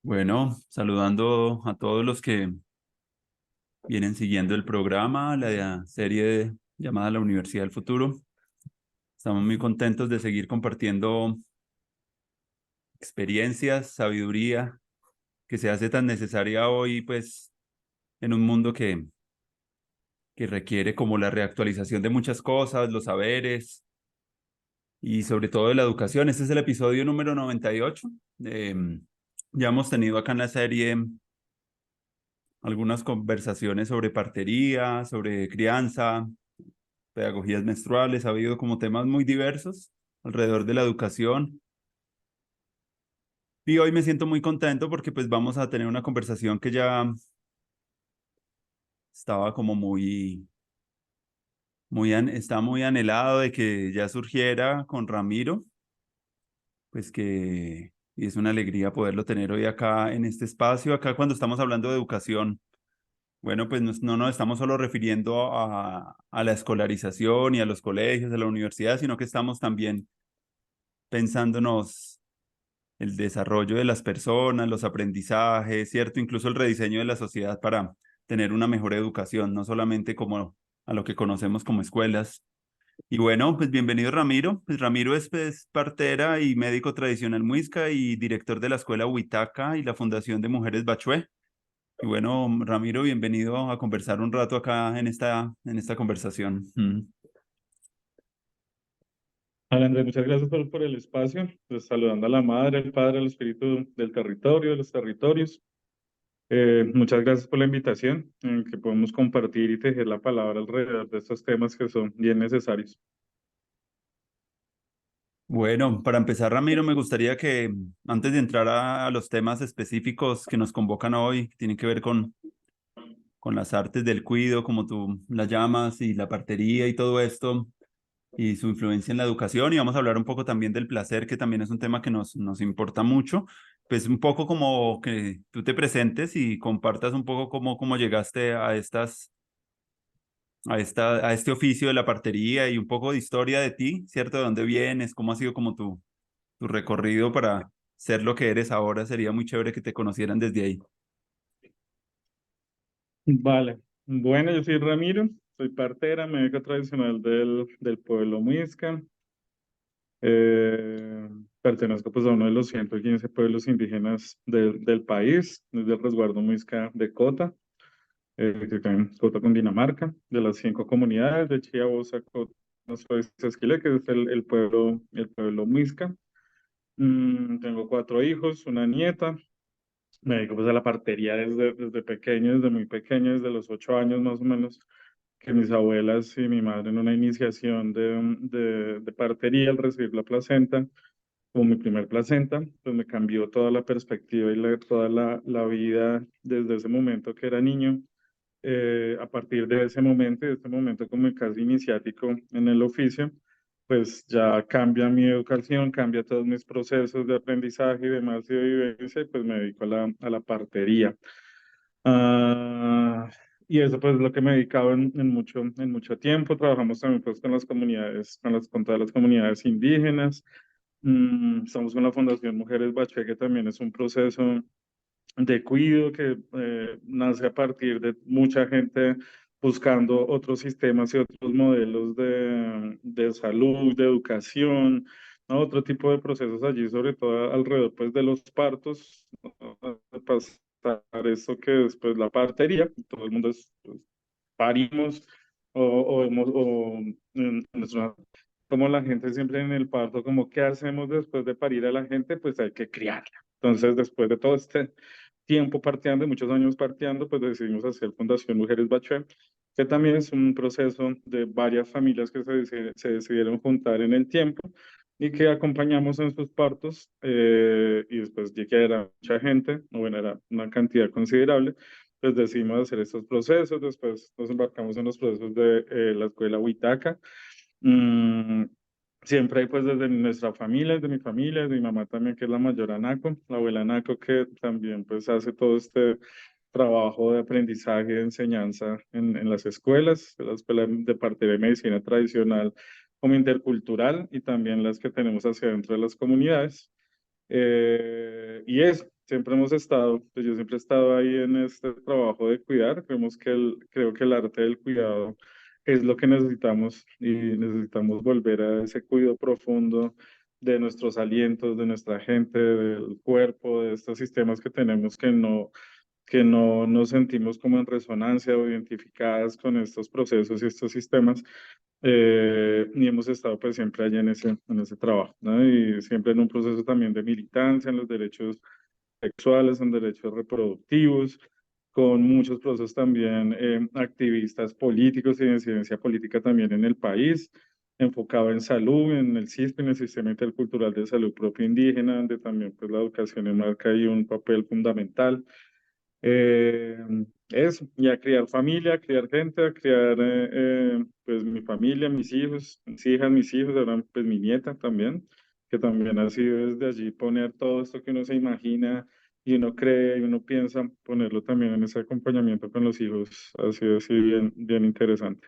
Bueno, saludando a todos los que vienen siguiendo el programa, la serie llamada La Universidad del Futuro. Estamos muy contentos de seguir compartiendo experiencias, sabiduría que se hace tan necesaria hoy, pues, en un mundo que requiere como la reactualización de muchas cosas, los saberes y sobre todo de la educación. Este es el episodio número 98. Ya hemos tenido acá en la serie algunas conversaciones sobre partería, sobre crianza, pedagogías menstruales, ha habido como temas muy diversos alrededor de la educación. Y hoy me siento muy contento porque pues vamos a tener una conversación que ya estaba como está muy anhelado de que ya surgiera con Ramiro, pues que y es una alegría poderlo tener hoy acá en este espacio, acá cuando estamos hablando de educación. Bueno, pues no nos estamos solo refiriendo a la escolarización y a los colegios, a la universidad, sino que estamos también pensándonos el desarrollo de las personas, los aprendizajes, ¿cierto? Incluso el rediseño de la sociedad para tener una mejor educación, no solamente como a lo que conocemos como escuelas. Y bueno, pues bienvenido Ramiro. Pues Ramiro es pues, partera y médico tradicional muisca y director de la escuela Huitaca y la Fundación de Mujeres Bachué. Y bueno, Ramiro, bienvenido a conversar un rato acá en esta conversación. Hola Andrés, muchas gracias por el espacio. Pues, saludando a la madre, al padre, al espíritu del territorio, de los territorios. Muchas gracias por la invitación, en que podemos compartir y tejer la palabra alrededor de estos temas que son bien necesarios. Bueno, para empezar, Ramiro, me gustaría que antes de entrar a los temas específicos que nos convocan hoy, que tienen que ver con las artes del cuido, como tú las llamas, y la partería y todo esto, y su influencia en la educación, y vamos a hablar un poco también del placer, que también es un tema que nos importa mucho, pues un poco como que tú te presentes y compartas un poco cómo llegaste a este oficio de la partería y un poco de historia de ti, ¿cierto? ¿De dónde vienes? ¿Cómo ha sido como tu recorrido para ser lo que eres ahora? Sería muy chévere que te conocieran desde ahí. Vale. Bueno, yo soy Ramiro, soy partera, médica tradicional del pueblo Muisca. Eh, Pertenezco pues a uno de los 115 pueblos indígenas del país, desde el resguardo Muisca de Cota. Que está en Cota, Cundinamarca, de las 5 comunidades de Chía, Bosa, Cota, Esquile, que es el pueblo Muisca. Tengo 4 hijos, una nieta. Me dedico pues a la partería desde pequeño, desde muy pequeño, desde los 8 años más o menos, que mis abuelas y mi madre en una iniciación de partería al recibir la placenta, como mi primer placenta, pues me cambió toda la perspectiva y toda la vida desde ese momento que era niño. A partir de ese momento, de este momento como casi iniciático en el oficio, pues ya cambia mi educación, cambia todos mis procesos de aprendizaje y demás y de vivencia, y pues me dedico a la partería. Ah, y eso pues es lo que me he dedicado en mucho tiempo. Trabajamos también pues con las comunidades, con todas las comunidades indígenas. Estamos con la Fundación Mujeres Bachué, que también es un proceso de cuido que nace a partir de mucha gente buscando otros sistemas y otros modelos de salud, de educación, ¿no? Otro tipo de procesos allí, sobre todo alrededor pues, de los partos, ¿no? De pasar eso que después la partería, todo el mundo pues, parimos o como la gente siempre en el parto, como qué hacemos después de parir a la gente, pues hay que criarla. Entonces, después de todo este tiempo parteando, muchos años parteando, pues decidimos hacer Fundación Mujeres Bachué, que también es un proceso de varias familias que se decidieron juntar en el tiempo y que acompañamos en sus partos, y después de que era mucha gente, o bueno, era una cantidad considerable, pues decidimos hacer estos procesos. Después nos embarcamos en los procesos de la escuela Huitaca. Mm, Siempre hay pues desde nuestra familia, desde mi familia, desde mi mamá también, que es la mayor Anaco, la abuela Anaco, que también pues hace todo este trabajo de aprendizaje, de enseñanza en las escuelas, la escuela de parte de medicina tradicional como intercultural, y también las que tenemos hacia dentro de las comunidades. Y eso, siempre hemos estado, pues yo siempre he estado ahí en este trabajo de cuidar. Creo que el arte del cuidado es lo que necesitamos y necesitamos volver a ese cuidado profundo de nuestros alientos, de nuestra gente, del cuerpo, de estos sistemas que tenemos que no nos sentimos como en resonancia o identificadas con estos procesos y estos sistemas. Y hemos estado pues siempre allí en ese trabajo, ¿no? Y siempre en un proceso también de militancia en los derechos sexuales, en derechos reproductivos, con muchos procesos también activistas políticos y de incidencia política también en el país, enfocado en salud, en el SISP, en el Sistema Intercultural de Salud Propio Indígena, donde también pues la educación enmarca ahí un papel fundamental. Eh, Eso, y a criar familia, a criar gente, a criar pues mi familia, mis hijos, mis hijas, mis hijos, ahora pues mi nieta también, que también ha sido desde allí poner todo esto que uno se imagina y uno cree y uno piensa, ponerlo también en ese acompañamiento con los hijos, ha sido así bien, bien interesante.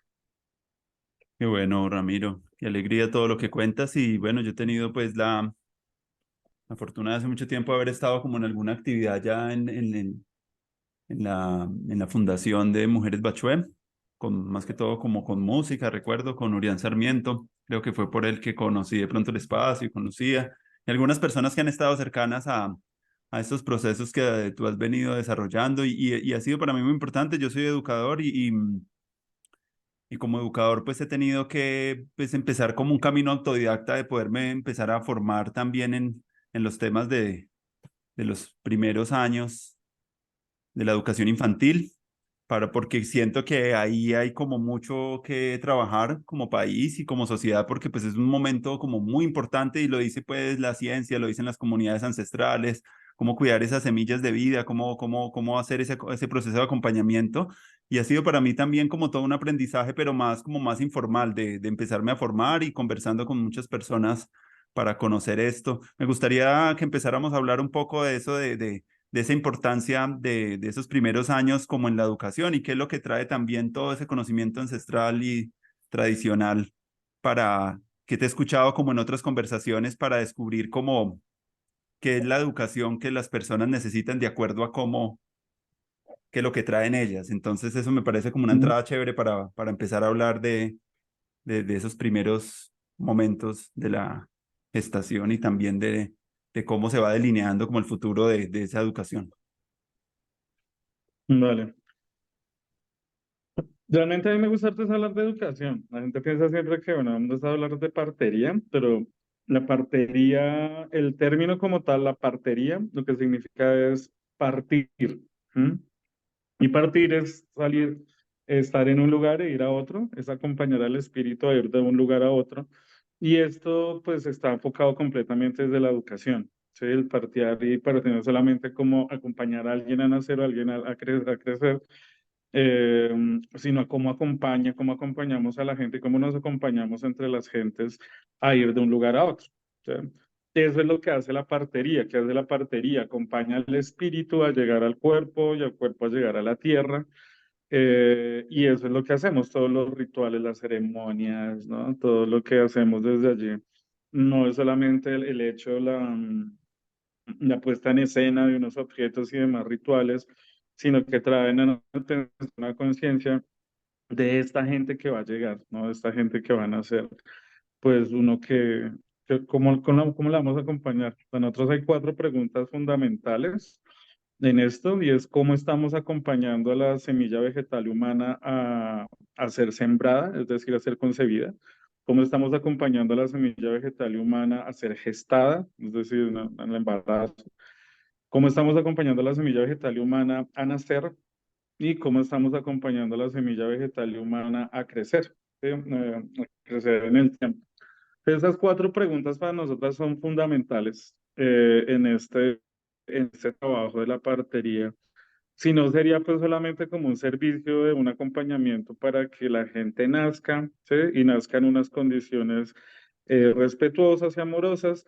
Qué bueno, Ramiro. Qué alegría todo lo que cuentas. Y bueno, yo he tenido pues la fortuna de hace mucho tiempo haber estado como en alguna actividad ya en la fundación de Mujeres Bachué, con, más que todo como con música, recuerdo, con Urián Sarmiento. Creo que fue por él que conocí de pronto el espacio y conocía. Y algunas personas que han estado cercanas a estos procesos que tú has venido desarrollando y ha sido para mí muy importante. Yo soy educador y como educador pues he tenido que pues empezar como un camino autodidacta de poderme empezar a formar también en los temas de los primeros años de la educación infantil, porque siento que ahí hay como mucho que trabajar como país y como sociedad, porque pues es un momento como muy importante y lo dice pues la ciencia, lo dicen las comunidades ancestrales, cómo cuidar esas semillas de vida, cómo hacer ese proceso de acompañamiento. Y ha sido para mí también como todo un aprendizaje, pero más como más informal, de empezarme a formar y conversando con muchas personas para conocer esto. Me gustaría que empezáramos a hablar un poco de eso, de esa importancia de esos primeros años como en la educación y qué es lo que trae también todo ese conocimiento ancestral y tradicional para que te he escuchado como en otras conversaciones para descubrir cómo qué es la educación que las personas necesitan de acuerdo a cómo, qué es lo que traen ellas. Entonces eso me parece como una entrada chévere para empezar a hablar de esos primeros momentos de la gestación y también de cómo se va delineando como el futuro de esa educación. Vale. Realmente a mí me gusta harto es hablar de educación. La gente piensa siempre que, bueno, vamos a hablar de partería, pero la partería, el término como tal, la partería, lo que significa es partir. ¿M? Y partir es salir, estar en un lugar e ir a otro, es acompañar al espíritu a ir de un lugar a otro. Y esto pues está enfocado completamente desde la educación. ¿Sí? El partir y partir no solamente como acompañar a alguien a nacer o a alguien a crecer, eh, sino cómo acompañamos a la gente, cómo nos acompañamos entre las gentes a ir de un lugar a otro. ¿Sí? Eso es lo que hace la partería, que hace la partería, acompaña al espíritu a llegar al cuerpo y al cuerpo a llegar a la tierra. Y eso es lo que hacemos, todos los rituales, las ceremonias, ¿no? Todo lo que hacemos desde allí. No es solamente el hecho, la puesta en escena de unos objetos y demás rituales, sino que traen a nosotros una conciencia de esta gente que va a llegar, ¿no? De esta gente que van a ser, pues uno ¿cómo la vamos a acompañar? Para nosotros hay cuatro preguntas fundamentales en esto y es cómo estamos acompañando a la semilla vegetal humana a ser sembrada, es decir, a ser concebida. Cómo estamos acompañando a la semilla vegetal humana a ser gestada, es decir, en el embarazo. Cómo estamos acompañando a la semilla vegetal humana a nacer y cómo estamos acompañando a la semilla vegetal humana a crecer, ¿sí? A crecer en el tiempo. Esas cuatro preguntas para nosotras son fundamentales en este trabajo de la partería. Si no, sería pues solamente como un servicio de un acompañamiento para que la gente nazca, ¿sí? Y nazca en unas condiciones respetuosas y amorosas.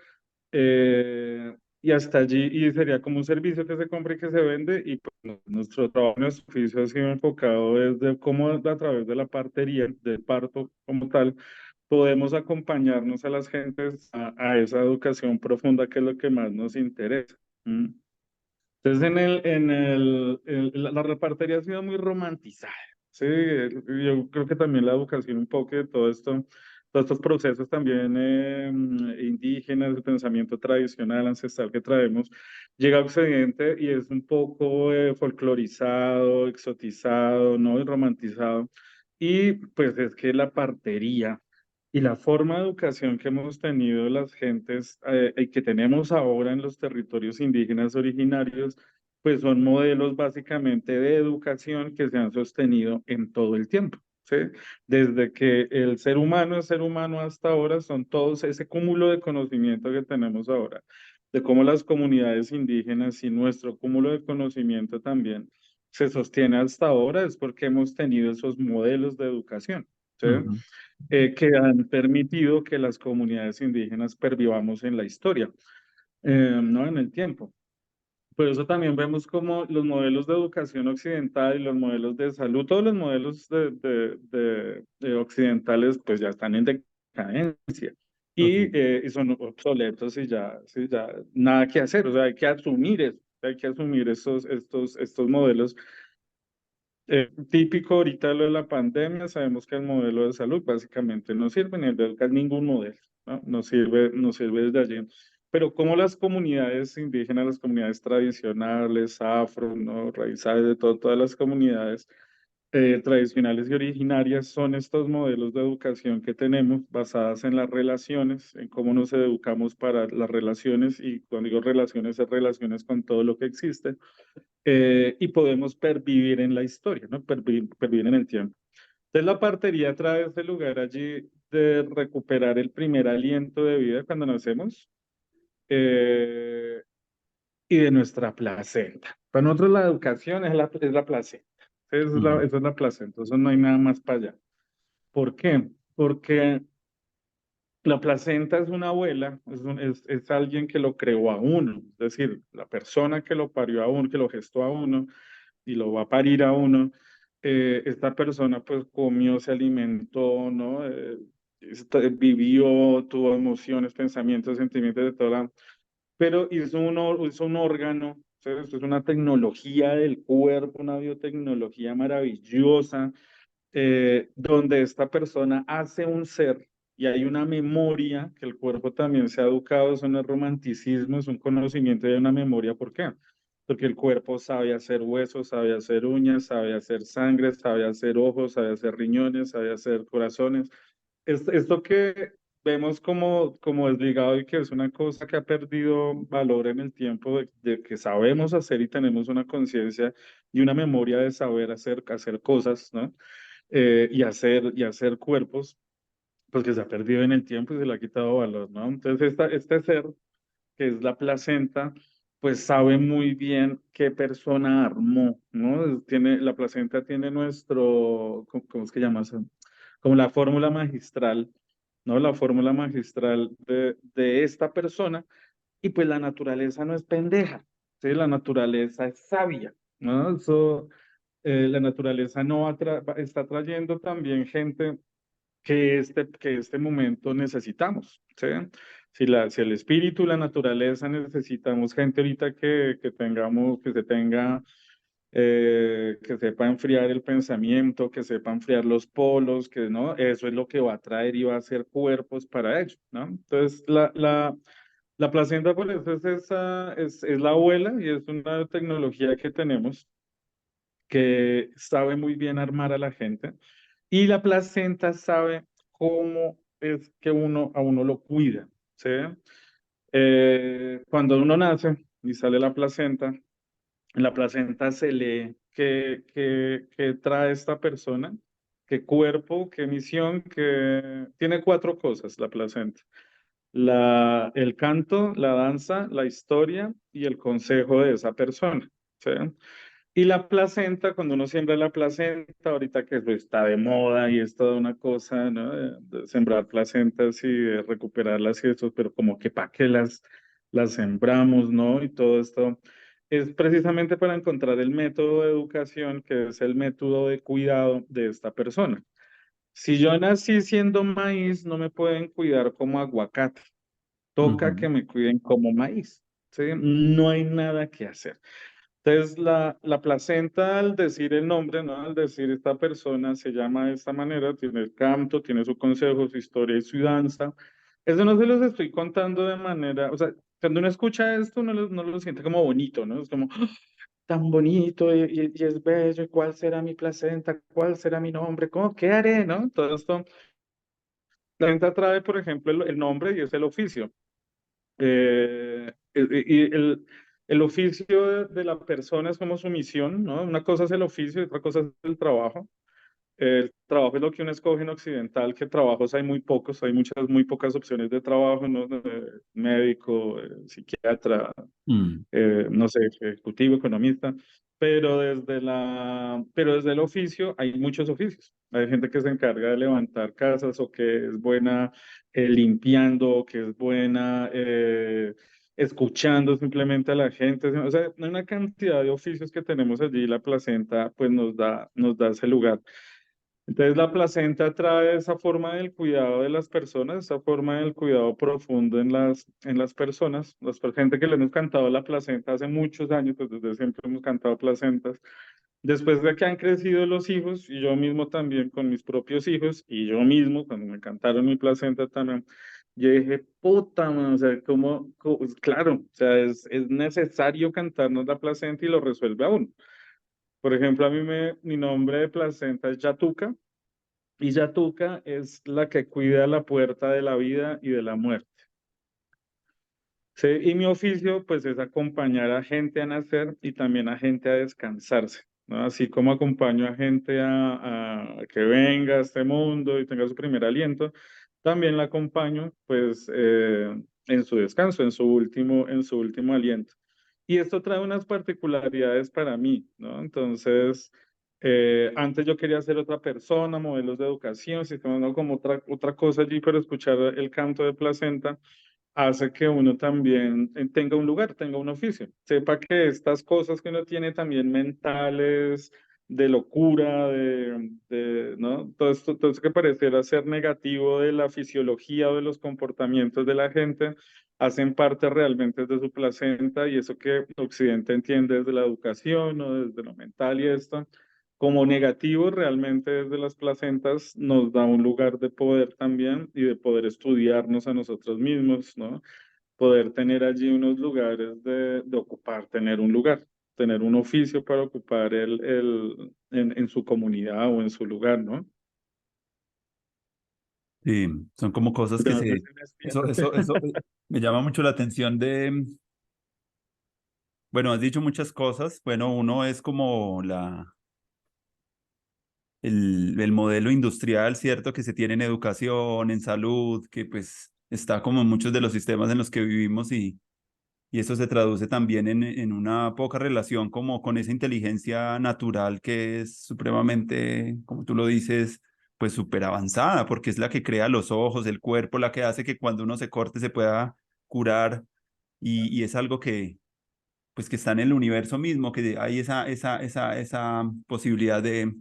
Y hasta allí, y sería como un servicio que se compra y que se vende, y pues nuestro trabajo, nuestro oficio ha sido enfocado desde cómo a través de la partería, del parto como tal, podemos acompañarnos a las gentes a esa educación profunda que es lo que más nos interesa. ¿Mm? Entonces, la repartería ha sido muy romantizada. Sí, yo creo que también la educación un poco de todo esto, todos estos procesos también indígenas, el pensamiento tradicional, ancestral que traemos, llega a Occidente y es un poco folclorizado, exotizado, ¿no? Y romantizado. Y pues es que la partería y la forma de educación que hemos tenido las gentes y que tenemos ahora en los territorios indígenas originarios, pues son modelos básicamente de educación que se han sostenido en todo el tiempo, ¿sí? Desde que el ser humano es ser humano hasta ahora, son todos ese cúmulo de conocimiento que tenemos ahora, de cómo las comunidades indígenas y nuestro cúmulo de conocimiento también se sostiene hasta ahora, es porque hemos tenido esos modelos de educación, ¿sí? Ujú, Que han permitido que las comunidades indígenas pervivamos en la historia, no en el tiempo. Por eso también vemos como los modelos de educación occidental y los modelos de salud, todos los modelos de occidentales, pues ya están en decadencia total. y son obsoletos y ya, sí, ya nada que hacer. O sea, hay que asumir eso, hay que asumir estos modelos. Típico ahorita lo de la pandemia, sabemos que el modelo de salud básicamente no sirve, ni el de educar ningún modelo, ¿no? No sirve desde allí. Pero como las comunidades indígenas, las comunidades tradicionales, afro, ¿no? Raizales, todas las comunidades tradicionales y originarias son estos modelos de educación que tenemos basadas en las relaciones, en cómo nos educamos para las relaciones, y cuando digo relaciones, es relaciones con todo lo que existe y podemos pervivir en la historia, ¿no? Pervivir en el tiempo. Entonces la partería trae ese lugar allí de recuperar el primer aliento de vida cuando nacemos eh, y de nuestra placenta. Para nosotros la educación es la placenta. Ujú, Esa es la placenta, eso no hay nada más para allá. ¿Por qué? Porque la placenta es una abuela, es alguien que lo creó a uno, es decir, la persona que lo parió a uno, que lo gestó a uno, y lo va a parir a uno, esta persona pues comió, se alimentó, ¿no? Vivió, tuvo emociones, pensamientos, sentimientos de toda pero hizo un órgano, ¿sabes? Esto es una tecnología del cuerpo, una biotecnología maravillosa, donde esta persona hace un ser y hay una memoria que el cuerpo también se ha educado, eso no es romanticismo, es un conocimiento y hay una memoria. ¿Por qué? Porque el cuerpo sabe hacer huesos, sabe hacer uñas, sabe hacer sangre, sabe hacer ojos, sabe hacer riñones, sabe hacer corazones. Esto que vemos como desligado y que es una cosa que ha perdido valor en el tiempo de que sabemos hacer y tenemos una conciencia y una memoria de saber hacer cosas, ¿no? Y hacer cuerpos, pues que se ha perdido en el tiempo y se le ha quitado valor, ¿no? Entonces, este ser, que es la placenta, pues sabe muy bien qué persona armó, ¿no? La placenta tiene ¿cómo es que llama eso? Como la fórmula magistral, ¿no? La fórmula magistral de esta persona, y pues la naturaleza no es pendeja, ¿sí? La naturaleza es sabia, ¿no? La naturaleza no está trayendo también gente que este momento necesitamos, ¿sí? Si el espíritu, la naturaleza necesitamos gente ahorita que se tenga, que sepa enfriar el pensamiento, que sepa enfriar los polos, que no, eso es lo que va a traer y va a hacer cuerpos para ello, ¿no? Entonces, la placenta, por eso es la abuela y es una tecnología que tenemos que sabe muy bien armar a la gente y la placenta sabe cómo es que a uno lo cuida, ¿sí? Cuando uno nace y sale en la placenta se lee qué trae esta persona, qué cuerpo, qué misión, que tiene cuatro cosas la placenta. El canto, la danza, la historia y el consejo de esa persona, ¿sí? Y la placenta, cuando uno siembra la placenta, ahorita que eso está de moda y es toda una cosa, ¿no? De sembrar placentas y de recuperarlas y eso, pero como que para qué las sembramos, ¿no? Y todo esto es precisamente para encontrar el método de educación que es el método de cuidado de esta persona. Si yo nací siendo maíz, no me pueden cuidar como aguacate, toca ujú, que me cuiden como maíz. ¿sí? No hay nada que hacer. Entonces, la placenta, al decir el nombre, ¿no? Al decir esta persona se llama de esta manera, tiene el canto, tiene su consejo, su historia y su danza. Eso no se los estoy contando de manera, o sea, cuando uno escucha esto, no lo siente como bonito, ¿no? Es como, "Ah, tan bonito y es bello, ¿y cuál será mi placenta? ¿Cuál será mi nombre? ¿Cómo? ¿Qué haré? ¿No? Todo esto, la gente trae, por ejemplo, el nombre y es el oficio. Y el oficio de la persona es como su misión, ¿no? Una cosa es el oficio y otra cosa es el trabajo. El trabajo es lo que uno escoge en Occidental, que trabajos hay muy pocos, hay muy pocas opciones de trabajo, ¿no? Médico, psiquiatra, Mm. no sé, ejecutivo, economista, pero desde el oficio hay muchos oficios. Hay gente que se encarga de levantar casas o que es buena limpiando, o que es buena escuchando simplemente a la gente. O sea, hay una cantidad de oficios que tenemos allí y la placenta pues nos da ese lugar. Entonces la placenta trae esa forma del cuidado de las personas, esa forma del cuidado profundo en las personas. Gente que le hemos cantado la placenta hace muchos años, pues desde siempre hemos cantado placentas. Después de que han crecido los hijos, y yo mismo también con mis propios hijos, y yo mismo cuando me cantaron mi placenta también, yo dije, puta, man, o sea, claro, o sea, es necesario cantarnos la placenta y lo resuelve aún. Por ejemplo, mi nombre de placenta es Yatuca, y Yatuca es la que cuida la puerta de la vida y de la muerte. Sí, y mi oficio, pues, es acompañar a gente a nacer y también a gente a descansarse, ¿no? Así como acompaño a gente a que venga a este mundo y tenga su primer aliento, también la acompaño, pues, en su descanso, en su último aliento. Y esto trae unas particularidades para mí, ¿no? Entonces, antes yo quería ser otra persona, modelos de educación, sistemas, ¿no? Como otra cosa allí, pero escuchar el canto de placenta hace que uno también tenga un lugar, tenga un oficio. Sepa que estas cosas que uno tiene también mentales, de locura, ¿no? Todo esto que pareciera ser negativo de la fisiología o de los comportamientos de la gente, hacen parte realmente de su placenta y eso que Occidente entiende desde la educación o desde lo mental y esto como negativo, realmente desde las placentas nos da un lugar de poder también y de poder estudiarnos a nosotros mismos, ¿no? Poder tener allí unos lugares de ocupar, tener un lugar, tener un oficio para ocupar en su comunidad o en su lugar, ¿no? Sí, son como cosas que Pero no sé se... si me extiendo. Eso me llama mucho la atención de... Bueno, has dicho muchas cosas. Bueno, uno es como el modelo industrial, ¿cierto? Que se tiene en educación, en salud, que pues está como en muchos de los sistemas en los que vivimos y eso se traduce también en una poca relación como con esa inteligencia natural que es supremamente, como tú lo dices, pues súper avanzada, porque es la que crea los ojos, el cuerpo, la que hace que cuando uno se corte se pueda curar y es algo que, pues que está en el universo mismo, que hay esa posibilidad de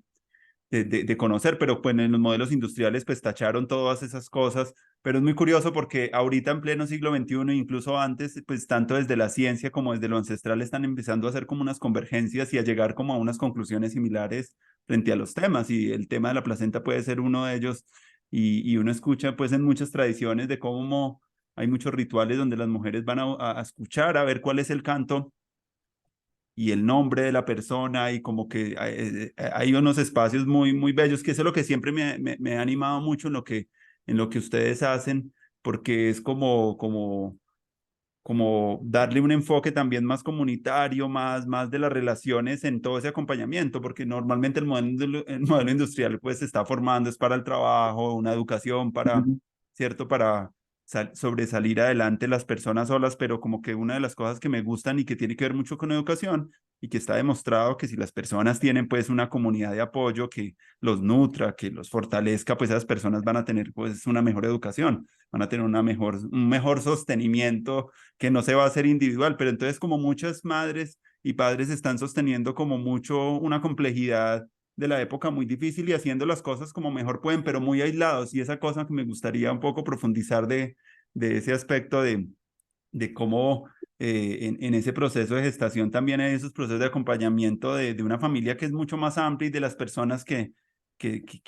conocer, pero pues en los modelos industriales pues tacharon todas esas cosas, pero es muy curioso porque ahorita en pleno siglo XXI, incluso antes, pues tanto desde la ciencia como desde lo ancestral están empezando a hacer como unas convergencias y a llegar como a unas conclusiones similares frente a los temas y el tema de la placenta puede ser uno de ellos y uno escucha pues en muchas tradiciones de cómo hay muchos rituales donde las mujeres van a escuchar, a ver cuál es el canto y el nombre de la persona y como que hay unos espacios muy, muy bellos, que eso es lo que siempre me ha animado mucho en lo que ustedes hacen, porque es como darle un enfoque también más comunitario, más de las relaciones en todo ese acompañamiento, porque normalmente el modelo industrial pues se está formando, es para el trabajo, una educación para, ¿cierto? Para sobresalir adelante las personas solas, pero como que una de las cosas que me gustan y que tiene que ver mucho con educación y que está demostrado que si las personas tienen pues una comunidad de apoyo que los nutra, que los fortalezca, pues esas personas van a tener pues una mejor educación, van a tener un mejor sostenimiento que no se va a hacer individual, pero entonces como muchas madres y padres están sosteniendo como mucho una complejidad de la época muy difícil y haciendo las cosas como mejor pueden, pero muy aislados. Y esa cosa que me gustaría un poco profundizar de ese aspecto de cómo en ese proceso de gestación también hay esos procesos de acompañamiento de una familia que es mucho más amplia y de las personas que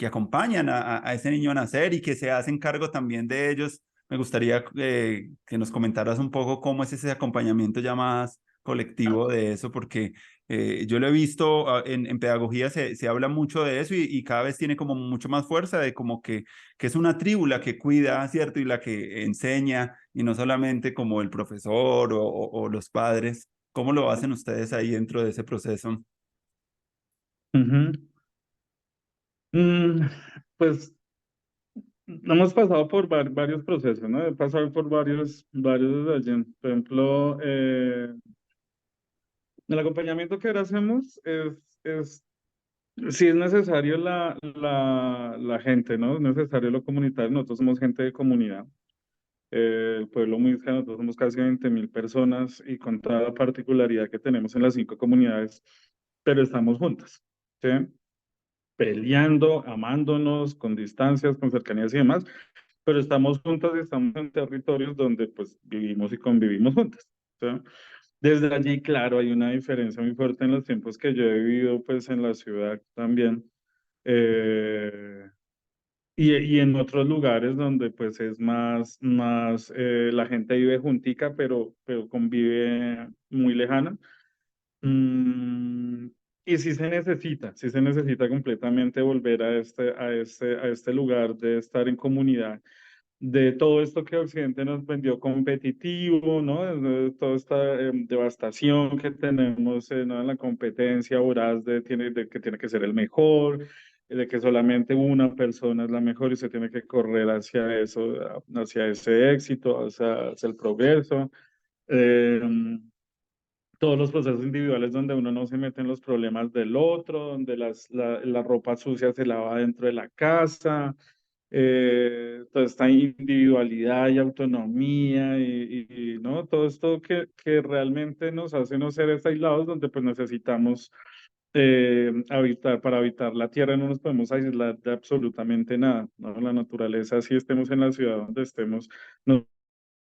acompañan a ese niño a nacer y que se hacen cargo también de ellos. Me gustaría que nos comentaras un poco cómo es ese acompañamiento ya más colectivo de eso, porque yo lo he visto en pedagogía, se habla mucho de eso y cada vez tiene como mucho más fuerza de como que es una tribu la que cuida, ¿cierto? Y la que enseña, y no solamente como el profesor o los padres. ¿Cómo lo hacen ustedes ahí dentro de ese proceso? Ujú. Mm, pues hemos pasado por varios procesos, ¿no? He pasado por varios de allí. Por ejemplo, el acompañamiento que ahora hacemos sí es necesario la gente, ¿no? Es necesario lo comunitario. Nosotros somos gente de comunidad. El pueblo Muisca, nosotros somos casi 20.000 personas y con toda la particularidad que tenemos en las 5 comunidades, pero estamos juntas, ¿sí? Peleando, amándonos, con distancias, con cercanías y demás, pero estamos juntas y estamos en territorios donde pues vivimos y convivimos juntas, ¿sí? Desde allí, claro, hay una diferencia muy fuerte en los tiempos que yo he vivido pues en la ciudad también. eh, y en otros lugares donde pues es la gente vive juntica, pero convive muy lejana. Mm, y sí se necesita completamente volver a este lugar de estar en comunidad, de todo esto que Occidente nos vendió competitivo, ¿no? De toda esta devastación que tenemos, ¿no? En la competencia voraz de que tiene que ser el mejor, de que solamente una persona es la mejor y se tiene que correr hacia eso, hacia ese éxito, hacia el progreso. Eh, todos los procesos individuales donde uno no se mete en los problemas del otro, donde la ropa sucia se lava dentro de la casa, toda esta individualidad y autonomía ¿no? Todo esto que realmente nos hace no seres aislados, donde pues necesitamos habitar, para habitar la tierra no nos podemos aislar de absolutamente nada, ¿no? La naturaleza, si estemos en la ciudad donde estemos, nos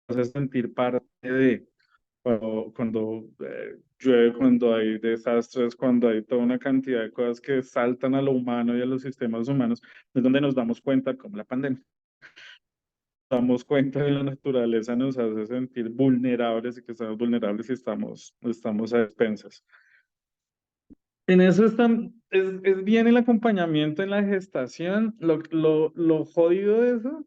hace sentir parte de cuando llueve, cuando hay desastres, cuando hay toda una cantidad de cosas que saltan a lo humano y a los sistemas humanos, es donde nos damos cuenta, como la pandemia, damos cuenta de la naturaleza nos hace sentir vulnerables y que estamos vulnerables y estamos a expensas. En eso es bien el acompañamiento en la gestación. Lo jodido de eso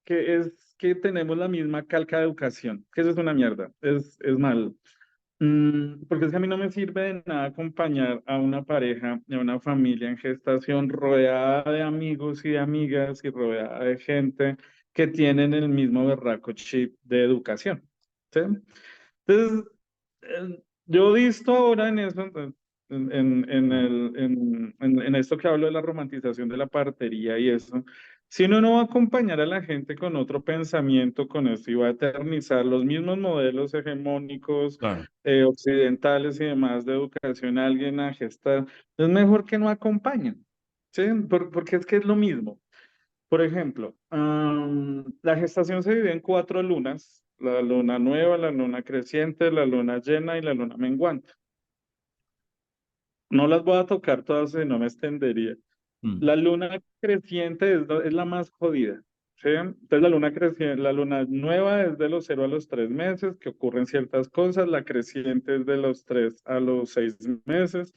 que es que tenemos la misma calca de educación, que eso es una mierda, es malo. Porque es que a mí no me sirve de nada acompañar a una pareja, a una familia en gestación rodeada de amigos y de amigas y rodeada de gente que tienen el mismo berraco chip de educación. ¿Sí? Entonces, yo he visto ahora en eso, en esto que hablo de la romantización de la partería y eso, si uno no va a acompañar a la gente con otro pensamiento, con esto, y va a eternizar los mismos modelos hegemónicos, Claro. occidentales y demás de educación a alguien a gestar, es mejor que no acompañen, ¿sí? Porque es que es lo mismo. Por ejemplo, la gestación se divide en 4 lunas, la luna nueva, la luna creciente, la luna llena y la luna menguante. No las voy a tocar todas, no me extendería. Mm. La luna creciente es la más jodida, ¿sí? Entonces la luna creciente, la luna nueva es de los 0 a los 3 meses, que ocurren ciertas cosas, la creciente es de los 3 a los 6 meses,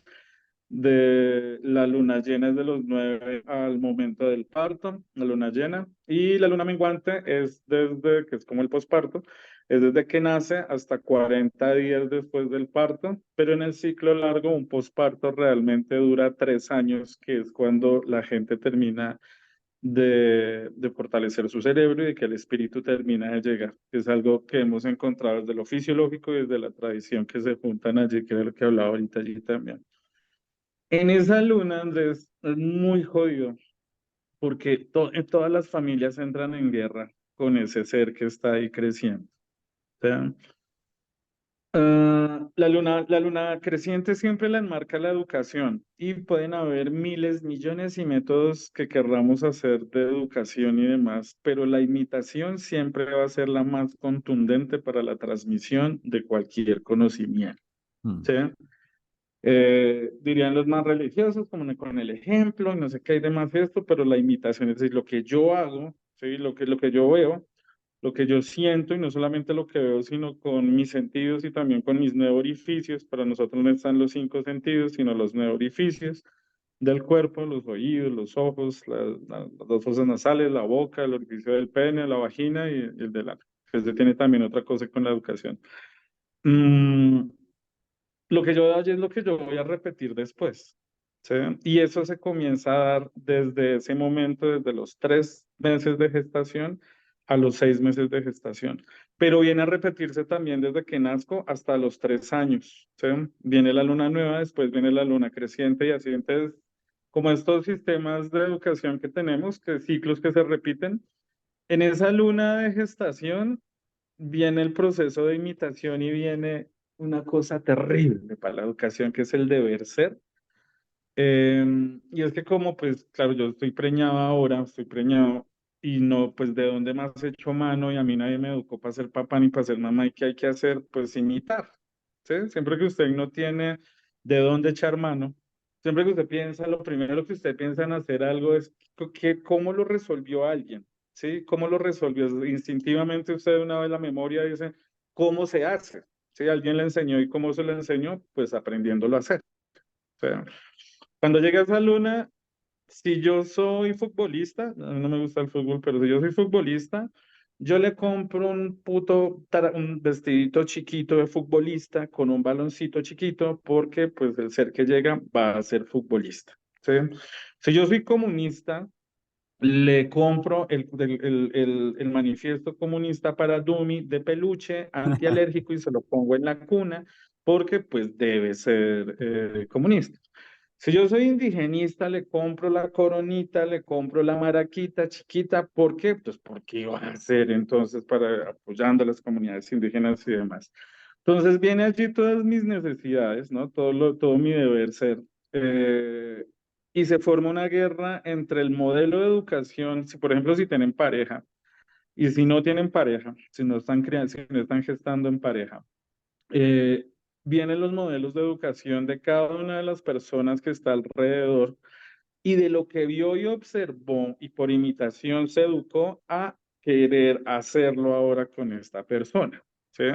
de la luna llena es de los 9 al momento del parto, la luna llena, y la luna menguante es desde, que es como el posparto, es desde que nace hasta 40 días después del parto, pero en el ciclo largo un posparto realmente dura 3 años, que es cuando la gente termina de fortalecer su cerebro y de que el espíritu termina de llegar, que es algo que hemos encontrado desde lo fisiológico y desde la tradición que se juntan allí, que es lo que hablaba ahorita allí también. En esa luna, Andrés, es muy jodido porque todas las familias entran en guerra con ese ser que está ahí creciendo. O sea, La luna creciente siempre la enmarca la educación y pueden haber miles, millones y métodos que querramos hacer de educación y demás, pero la imitación siempre va a ser la más contundente para la transmisión de cualquier conocimiento. Mm. ¿Sí? Dirían los más religiosos, como con el ejemplo, y no sé qué hay de más esto, pero la imitación, es decir, lo que yo hago, ¿sí? Lo que yo veo, lo que yo siento, y no solamente lo que veo, sino con mis sentidos y también con mis nueve orificios. Para nosotros no están los cinco sentidos, sino los nueve orificios del cuerpo, los oídos, los ojos, las fosas nasales, la boca, el orificio del pene, la vagina y el del ano. Este tiene también otra cosa con la educación. Mm, lo que yo doy es lo que yo voy a repetir después. ¿Sí? Y eso se comienza a dar desde ese momento, desde los 3 meses de gestación a los 6 meses de gestación. Pero viene a repetirse también desde que nazco hasta los 3 años. ¿Sí? Viene la luna nueva, después viene la luna creciente y así. Entonces, como estos sistemas de educación que tenemos, que ciclos que se repiten, en esa luna de gestación viene el proceso de imitación y viene una cosa terrible para la educación, que es el deber ser. Y es que como, pues, claro, yo estoy preñado ahora, estoy preñado, y no, pues, ¿de dónde más he hecho mano? Y a mí nadie me educó para ser papá ni para ser mamá, ¿y qué hay que hacer? Pues imitar, ¿sí? Siempre que usted no tiene de dónde echar mano, siempre que usted piensa, lo primero que usted piensa en hacer algo es cómo lo resolvió alguien, ¿sí? ¿Cómo lo resolvió? Instintivamente usted de una vez la memoria dice, ¿cómo se hace? ¿Sí? Alguien le enseñó y cómo se lo enseñó, pues aprendiéndolo a hacer. O sea, cuando llegue a esa luna, si yo soy futbolista, a mí no me gusta el fútbol, pero si yo soy futbolista, yo le compro un vestidito chiquito de futbolista con un baloncito chiquito porque pues el ser que llega va a ser futbolista. ¿Sí? Si yo soy comunista, le compro el manifiesto comunista para Dummy de peluche antialérgico y se lo pongo en la cuna porque pues debe ser comunista. Si yo soy indigenista, le compro la coronita, le compro la maraquita chiquita. ¿Por qué? Pues porque iba a ser entonces para apoyando a las comunidades indígenas y demás. Entonces viene allí todas mis necesidades, ¿no? Todo mi deber ser. Eh, y se forma una guerra entre el modelo de educación, si por ejemplo si tienen pareja, y si no tienen pareja, si no están creando, si no están gestando en pareja, eh, vienen los modelos de educación de cada una de las personas que está alrededor y de lo que vio y observó y por imitación se educó a querer hacerlo ahora con esta persona. ¿Sí?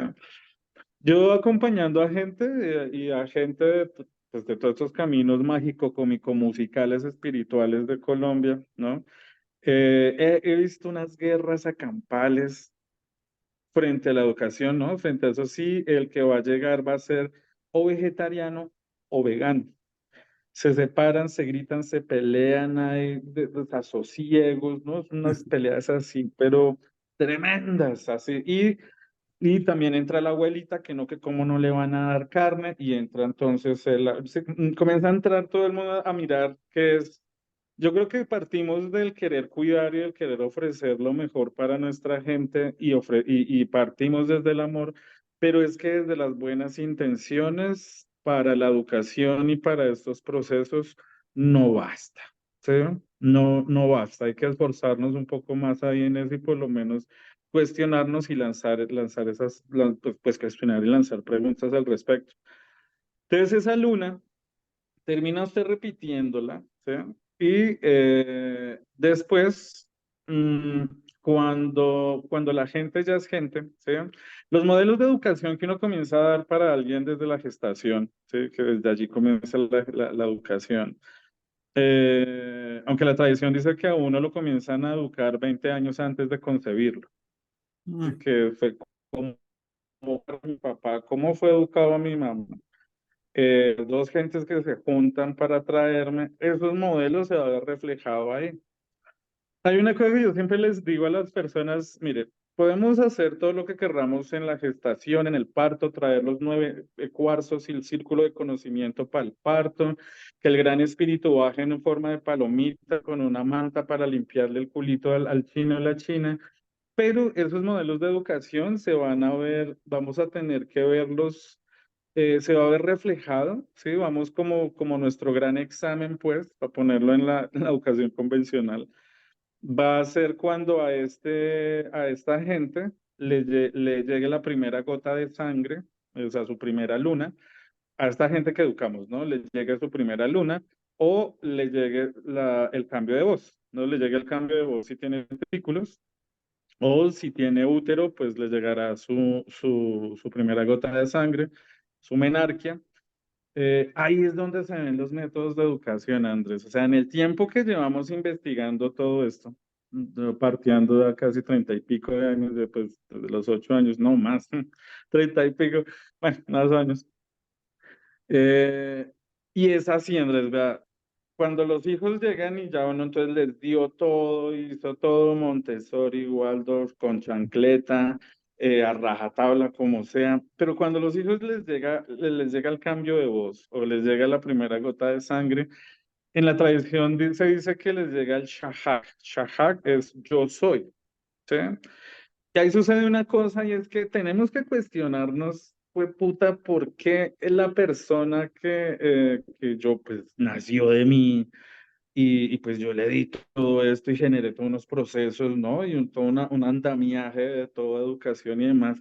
Yo acompañando a gente y a gente pues, de todos estos caminos mágico-cómico-musicales espirituales de Colombia, ¿no? He visto unas guerras acampales frente a la educación, ¿no? Frente a eso sí, el que va a llegar va a ser o vegetariano o vegano. Se separan, se gritan, se pelean, hay desasosiegos, ¿no? Son unas peleas así, pero tremendas, así. Y también entra la abuelita, que no, que cómo no le van a dar carne, y entra entonces, comienza a entrar todo el mundo a mirar qué es. Yo creo que partimos del querer cuidar y del querer ofrecer lo mejor para nuestra gente y partimos desde el amor, pero es que desde las buenas intenciones para la educación y para estos procesos no basta, ¿sí? No, no basta, hay que esforzarnos un poco más ahí en eso y por lo menos cuestionarnos y pues cuestionar y lanzar preguntas al respecto. Entonces esa luna termina usted repitiéndola, ¿sí? Y después, mm, cuando la gente ya es gente, ¿sí? Los modelos de educación que uno comienza a dar para alguien desde la gestación, ¿sí? Que desde allí comienza la educación. Aunque la tradición dice que a uno lo comienzan a educar 20 años antes de concebirlo, ¿sí? Mm. Que fue como mi papá, cómo fue educado a mi mamá, dos gentes que se juntan para traerme, esos modelos se van a ver reflejado ahí. Hay una cosa que yo siempre les digo a las personas, mire, podemos hacer todo lo que querramos en la gestación, en el parto, traer los 9 cuarzos y el círculo de conocimiento para el parto, que el gran espíritu baje en forma de palomita con una manta para limpiarle el culito al chino o la china, pero esos modelos de educación se van a ver, vamos a tener que verlos, se va a ver reflejado, ¿sí? Vamos como nuestro gran examen, pues, para ponerlo en en la educación convencional, va a ser cuando a esta gente le llegue la primera gota de sangre, o sea, su primera luna, a esta gente que educamos, ¿no? Le llegue su primera luna o le llegue el cambio de voz, ¿no? Le llegue el cambio de voz si tiene testículos o si tiene útero, pues le llegará su primera gota de sangre, su menarquia. Ahí es donde se ven los métodos de educación, Andrés. O sea, en el tiempo que llevamos investigando todo esto, partiendo de casi 30 y pico de años, de los 8 años, no más, 30 y pico, bueno, más años. Eh, y es así, Andrés, vea, cuando los hijos llegan y ya uno entonces les dio todo, hizo todo Montessori, Waldorf, con chancleta, a rajatabla, como sea, pero cuando los hijos les llega el cambio de voz o les llega la primera gota de sangre, en la tradición se dice que les llega el shahak. Shahak es yo soy, ¿sí? Y ahí sucede una cosa y es que tenemos que cuestionarnos, fue puta, ¿por qué la persona que yo, pues, nació de mí y pues yo le di todo esto y generé todos unos procesos, ¿no? Y todo un andamiaje de toda educación y demás,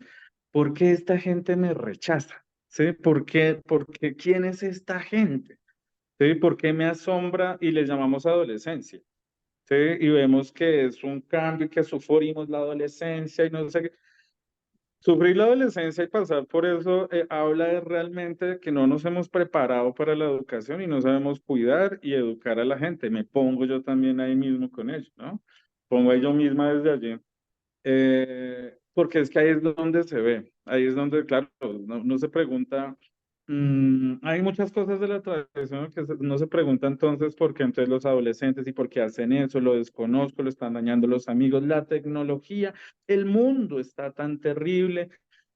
¿por qué esta gente me rechaza? ¿Sí? ¿Por qué quién es esta gente? ¿Sí? ¿Por qué me asombra y le llamamos adolescencia? ¿Sí? Y vemos que es un cambio y que sufrimos la adolescencia y no sé qué. Sufrir la adolescencia y pasar por eso habla de realmente de que no nos hemos preparado para la educación y no sabemos cuidar y educar a la gente. Me pongo yo también ahí mismo con ello, ¿no? Pongo a yo misma desde allí. Porque es que ahí es donde se ve, ahí es donde, claro, no se pregunta, hay muchas cosas de la tradición que no se pregunta entonces por qué entonces los adolescentes y por qué hacen eso, lo desconozco, lo están dañando los amigos, la tecnología, el mundo está tan terrible,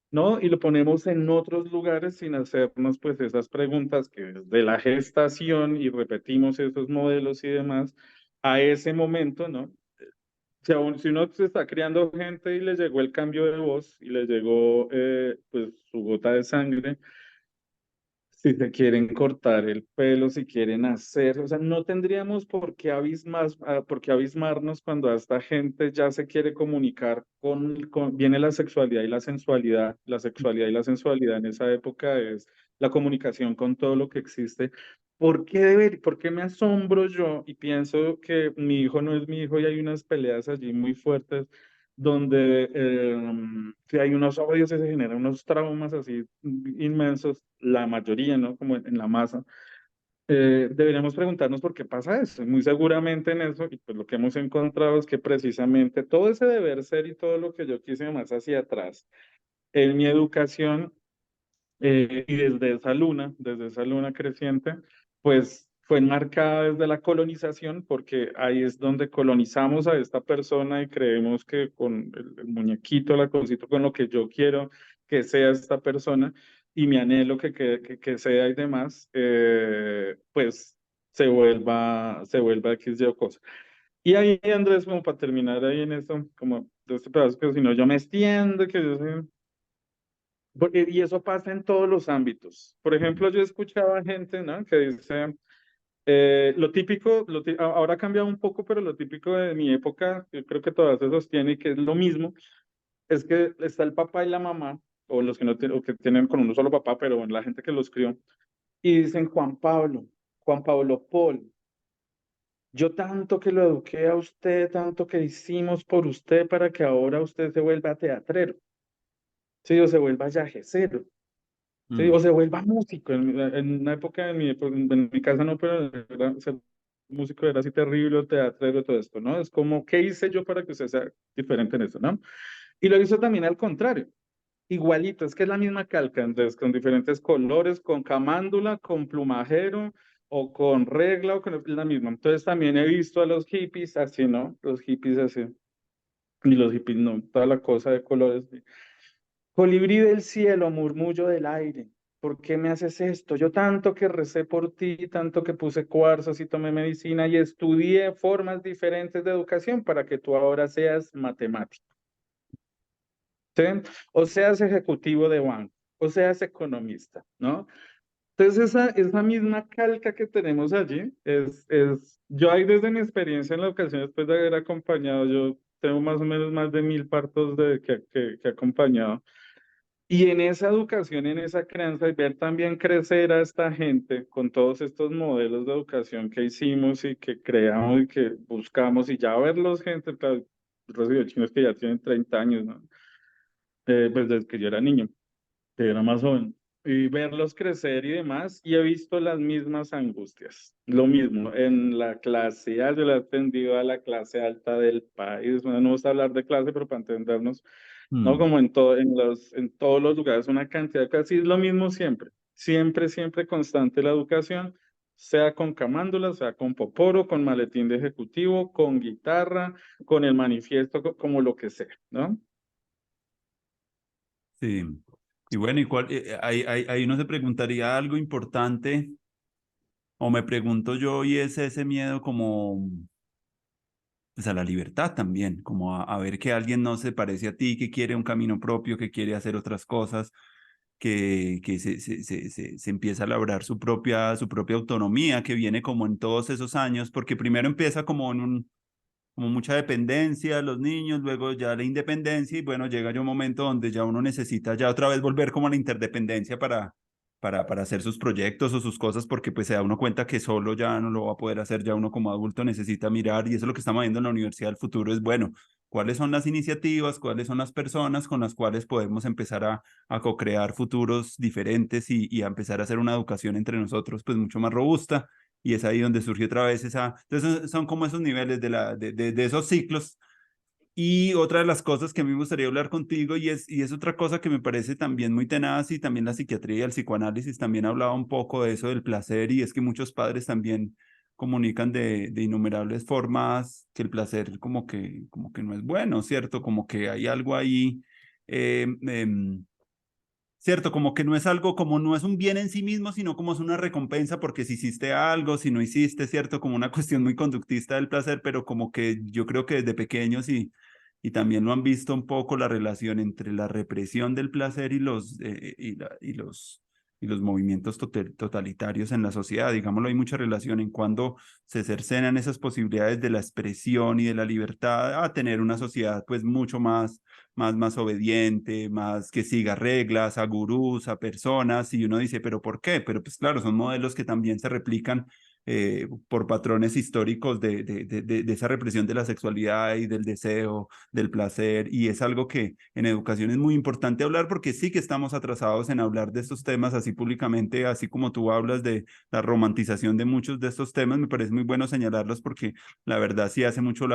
¿no? Y lo ponemos en otros lugares sin hacernos pues esas preguntas que desde la gestación y repetimos esos modelos y demás a ese momento, ¿no? Si uno se está criando gente y le llegó el cambio de voz y le llegó pues su gota de sangre, si se quieren cortar el pelo, si quieren hacer, o sea, no tendríamos por qué abismarnos cuando a esta gente ya se quiere comunicar viene la sexualidad y la sexualidad y la sensualidad en esa época es la comunicación con todo lo que existe. ¿Por qué me asombro yo y pienso que mi hijo no es mi hijo y hay unas peleas allí muy fuertes donde si hay unos odios y se generan unos traumas así inmensos, la mayoría, ¿no? Como en la masa, deberíamos preguntarnos por qué pasa eso. Y muy seguramente en eso, y pues lo que hemos encontrado es que precisamente todo ese deber ser y todo lo que yo quise más hacia atrás en mi educación y desde esa luna creciente, pues fue enmarcada desde la colonización, porque ahí es donde colonizamos a esta persona y creemos que con el muñequito, la cosita, con lo que yo quiero que sea esta persona y mi anhelo que sea y demás, pues se vuelva X y o cosa. Y ahí, Andrés, como para terminar ahí en esto, como de este pedazo, que si no yo me extiendo, que yo soy y eso pasa en todos los ámbitos. Por ejemplo, yo escuchaba gente, ¿no? Que dice, lo típico, ahora ha cambiado un poco, pero lo típico de mi época, yo creo que todavía se sostiene y que es lo mismo, es que está el papá y la mamá, o los que no tienen, o que tienen con uno solo papá, pero bueno, la gente que los crió, y dicen Juan Pablo Paul, yo tanto que lo eduqué a usted, tanto que hicimos por usted para que ahora usted se vuelva teatrero, sí, o se vuelva yajecero. Sí, Mm. o se vuelva músico. En una época, en mi casa no, pero ser músico era así terrible, o teatrero, todo esto, ¿no? Es como, ¿qué hice yo para que usted sea diferente en eso, ¿no? Y lo hizo también al contrario, igualito, es que es la misma calca, entonces, con diferentes colores, con camándula, con plumajero, o con regla, o con es la misma. Entonces también he visto a los hippies así, ¿no? Los hippies así, y los hippies no, toda la cosa de colores. Colibrí del cielo, murmullo del aire, ¿por qué me haces esto? Yo tanto que recé por ti, tanto que puse cuarzos y tomé medicina y estudié formas diferentes de educación para que tú ahora seas matemático. ¿sí? O seas ejecutivo de banco, o seas economista, ¿no? Entonces, esa misma calca que tenemos allí yo ahí desde mi experiencia en la educación, después de haber acompañado, yo tengo más o menos más de 1000 partos que he acompañado. Y en esa educación, en esa crianza, y ver también crecer a esta gente con todos estos modelos de educación que hicimos y que creamos y que buscamos, y ya verlos, gente, claro, recibo chinos que ya tienen 30 años, ¿no? Pues desde que yo era niño, que era más joven, y verlos crecer y demás, y he visto las mismas angustias. Lo mismo en la clase, ya yo le he atendido a la clase alta del país, bueno, no vamos a hablar de clase, pero para entendernos, ¿no? Mm, Como en todos los lugares, una cantidad, casi es lo mismo siempre. Siempre, siempre constante la educación, sea con camándula, sea con poporo, con maletín de ejecutivo, con guitarra, con el manifiesto, como lo que sea, ¿no? sí. Y bueno, ahí uno se preguntaría algo importante, o me pregunto yo, y es ese miedo como pues a la libertad también, como a ver que alguien no se parece a ti, que quiere un camino propio, que quiere hacer otras cosas, que se empieza a labrar su propia autonomía, que viene como en todos esos años, porque primero empieza como en como mucha dependencia, los niños, luego ya la independencia, y bueno, llega ya un momento donde ya uno necesita ya otra vez volver como a la interdependencia para hacer sus proyectos o sus cosas, porque pues se da uno cuenta que solo ya no lo va a poder hacer, ya uno como adulto necesita mirar, y eso es lo que estamos viendo en la Universidad del Futuro, es bueno, cuáles son las iniciativas, cuáles son las personas con las cuales podemos empezar a co-crear futuros diferentes y a empezar a hacer una educación entre nosotros pues mucho más robusta, y es ahí donde surge otra vez esa, entonces son como esos niveles de esos ciclos. Y otra de las cosas que a mí me gustaría hablar contigo, y es otra cosa que me parece también muy tenaz, y también la psiquiatría y el psicoanálisis también hablaba un poco de eso del placer, y es que muchos padres también comunican de innumerables formas que el placer como que no es bueno, ¿cierto? Como que hay algo ahí, eh, eh, ¿cierto? Como que no es algo, como no es un bien en sí mismo, sino como es una recompensa porque si hiciste algo, si no hiciste, ¿cierto? Como una cuestión muy conductista del placer, pero como que yo creo que desde pequeños y también lo han visto un poco la relación entre la represión del placer y los movimientos totalitarios en la sociedad. Digámoslo, hay mucha relación en cuando se cercenan esas posibilidades de la expresión y de la libertad a tener una sociedad pues mucho más obediente, más que siga reglas, a gurús, a personas, y uno dice, pero ¿por qué? Pero pues claro, son modelos que también se replican por patrones históricos de esa represión de la sexualidad y del deseo, del placer, y es algo que en educación es muy importante hablar porque sí que estamos atrasados en hablar de estos temas así públicamente, así como tú hablas de la romantización de muchos de estos temas, me parece muy bueno señalarlos porque la verdad sí hace mucho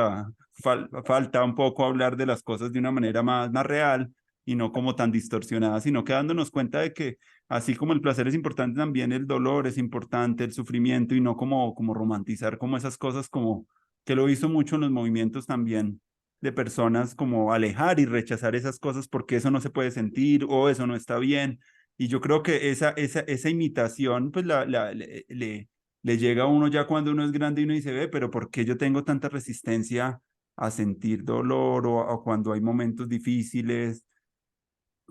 falta un poco hablar de las cosas de una manera más real y no como tan distorsionada, sino que dándonos cuenta de que así como el placer es importante, también el dolor es importante, el sufrimiento, y no como romantizar como esas cosas, como que lo hizo mucho en los movimientos también de personas, como alejar y rechazar esas cosas porque eso no se puede sentir o eso no está bien. Y yo creo que esa imitación, pues le llega a uno ya cuando uno es grande y uno dice, ve, pero ¿por qué yo tengo tanta resistencia a sentir dolor o cuando hay momentos difíciles?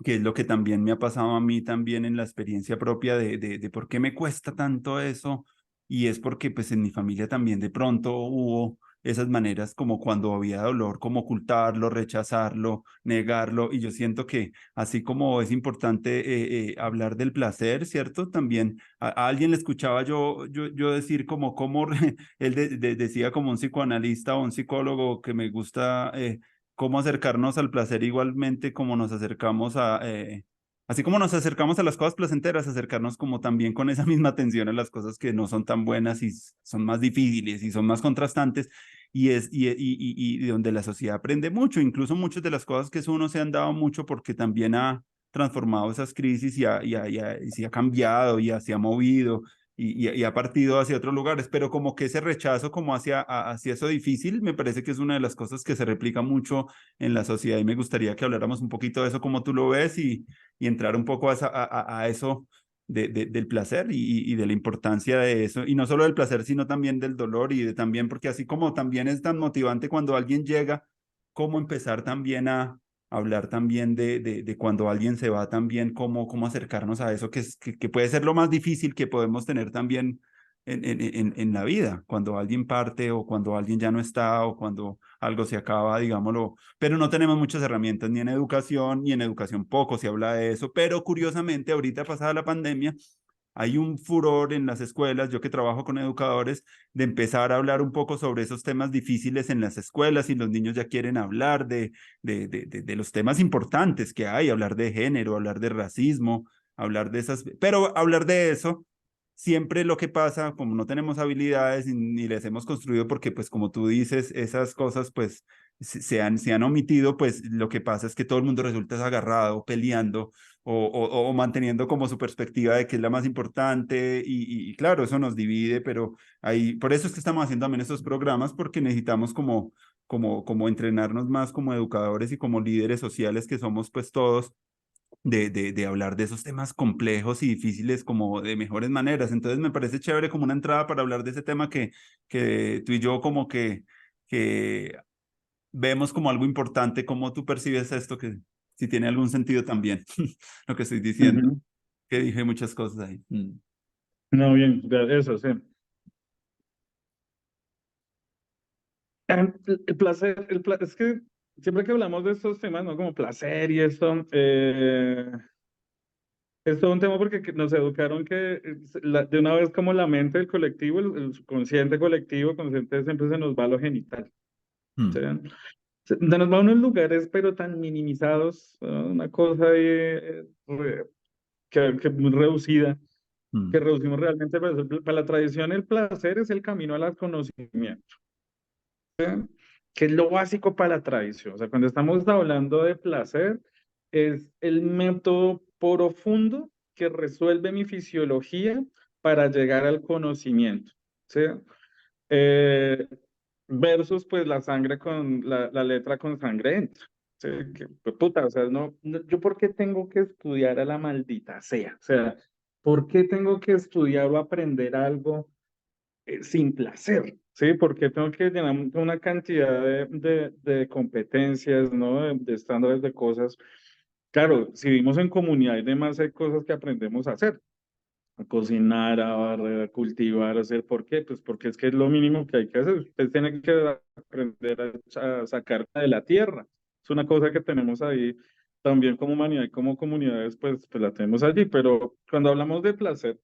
Que es lo que también me ha pasado a mí también en la experiencia propia de por qué me cuesta tanto eso, y es porque pues en mi familia también de pronto hubo esas maneras como cuando había dolor, como ocultarlo, rechazarlo, negarlo, y yo siento que así como es importante hablar del placer, ¿cierto? También a alguien le escuchaba yo decir como él decía como un psicoanalista o un psicólogo que me gusta cómo acercarnos al placer igualmente como nos acercamos así como nos acercamos a las cosas placenteras, acercarnos como también con esa misma atención a las cosas que no son tan buenas y son más difíciles y son más contrastantes, y donde la sociedad aprende mucho, incluso muchas de las cosas que eso uno se han dado mucho porque también ha transformado esas crisis y se ha cambiado y se ha movido y ha partido hacia otros lugares, pero como que ese rechazo como hacia eso difícil, me parece que es una de las cosas que se replica mucho en la sociedad, y me gustaría que habláramos un poquito de eso, como tú lo ves, y entrar un poco a eso del placer y de la importancia de eso, y no solo del placer, sino también del dolor y de también, porque así como también es tan motivante cuando alguien llega, cómo empezar también hablar también de cuando alguien se va también, cómo acercarnos a eso, que puede ser lo más difícil que podemos tener también en la vida, cuando alguien parte o cuando alguien ya no está o cuando algo se acaba, digámoslo, pero no tenemos muchas herramientas ni en educación, ni en educación poco se habla de eso, pero curiosamente ahorita pasada la pandemia, hay un furor en las escuelas, yo que trabajo con educadores, de empezar a hablar un poco sobre esos temas difíciles en las escuelas y los niños ya quieren hablar de los temas importantes que hay, hablar de género, hablar de racismo, hablar de esas, pero hablar de eso, siempre lo que pasa, como no tenemos habilidades ni les hemos construido, porque pues como tú dices, esas cosas pues se han omitido, pues lo que pasa es que todo el mundo resulta agarrado, peleando o manteniendo como su perspectiva de que es la más importante y claro, eso nos divide, pero ahí, por eso es que estamos haciendo también estos programas, porque necesitamos como entrenarnos más como educadores y como líderes sociales que somos pues todos de hablar de esos temas complejos y difíciles como de mejores maneras. Entonces me parece chévere como una entrada para hablar de ese tema que tú y yo como que vemos como algo importante, cómo tú percibes esto, que si tiene algún sentido también, lo que estoy diciendo, Ujú. que dije muchas cosas ahí. Mm. No, bien, eso sí. El placer, es que siempre que hablamos de estos temas, ¿no? Como placer y esto, es todo un tema porque nos educaron que de una vez como la mente del colectivo, el subconsciente colectivo, consciente siempre se nos va a lo genital. ¿Sí? Mm. Se nos va a unos lugares pero tan minimizados, ¿no? Una cosa ahí, que muy reducida, que Mm. reducimos realmente, pero para la tradición el placer es el camino al conocimiento, que es lo básico para la tradición. O sea, cuando estamos hablando de placer, es el método profundo que resuelve mi fisiología para llegar al conocimiento, ¿sí? Eh, versus pues la sangre con la letra con sangre entra. ¿Sí? Que, pues, puta, o sea, yo por qué tengo que estudiar a la maldita sea, o sea, ¿por qué tengo que estudiar o aprender algo sin placer? ¿Sí? Porque tengo que llenar una cantidad de competencias, ¿no? De estándares de cosas. Claro, si vivimos en comunidad y demás, hay cosas que aprendemos a hacer, a cocinar, a barrer, a cultivar, a hacer. ¿Por qué? Pues porque es que es lo mínimo que hay que hacer. Usted tiene que aprender a sacar de la tierra. Es una cosa que tenemos ahí también como humanidad y como comunidades, pues la tenemos allí. Pero cuando hablamos de placer,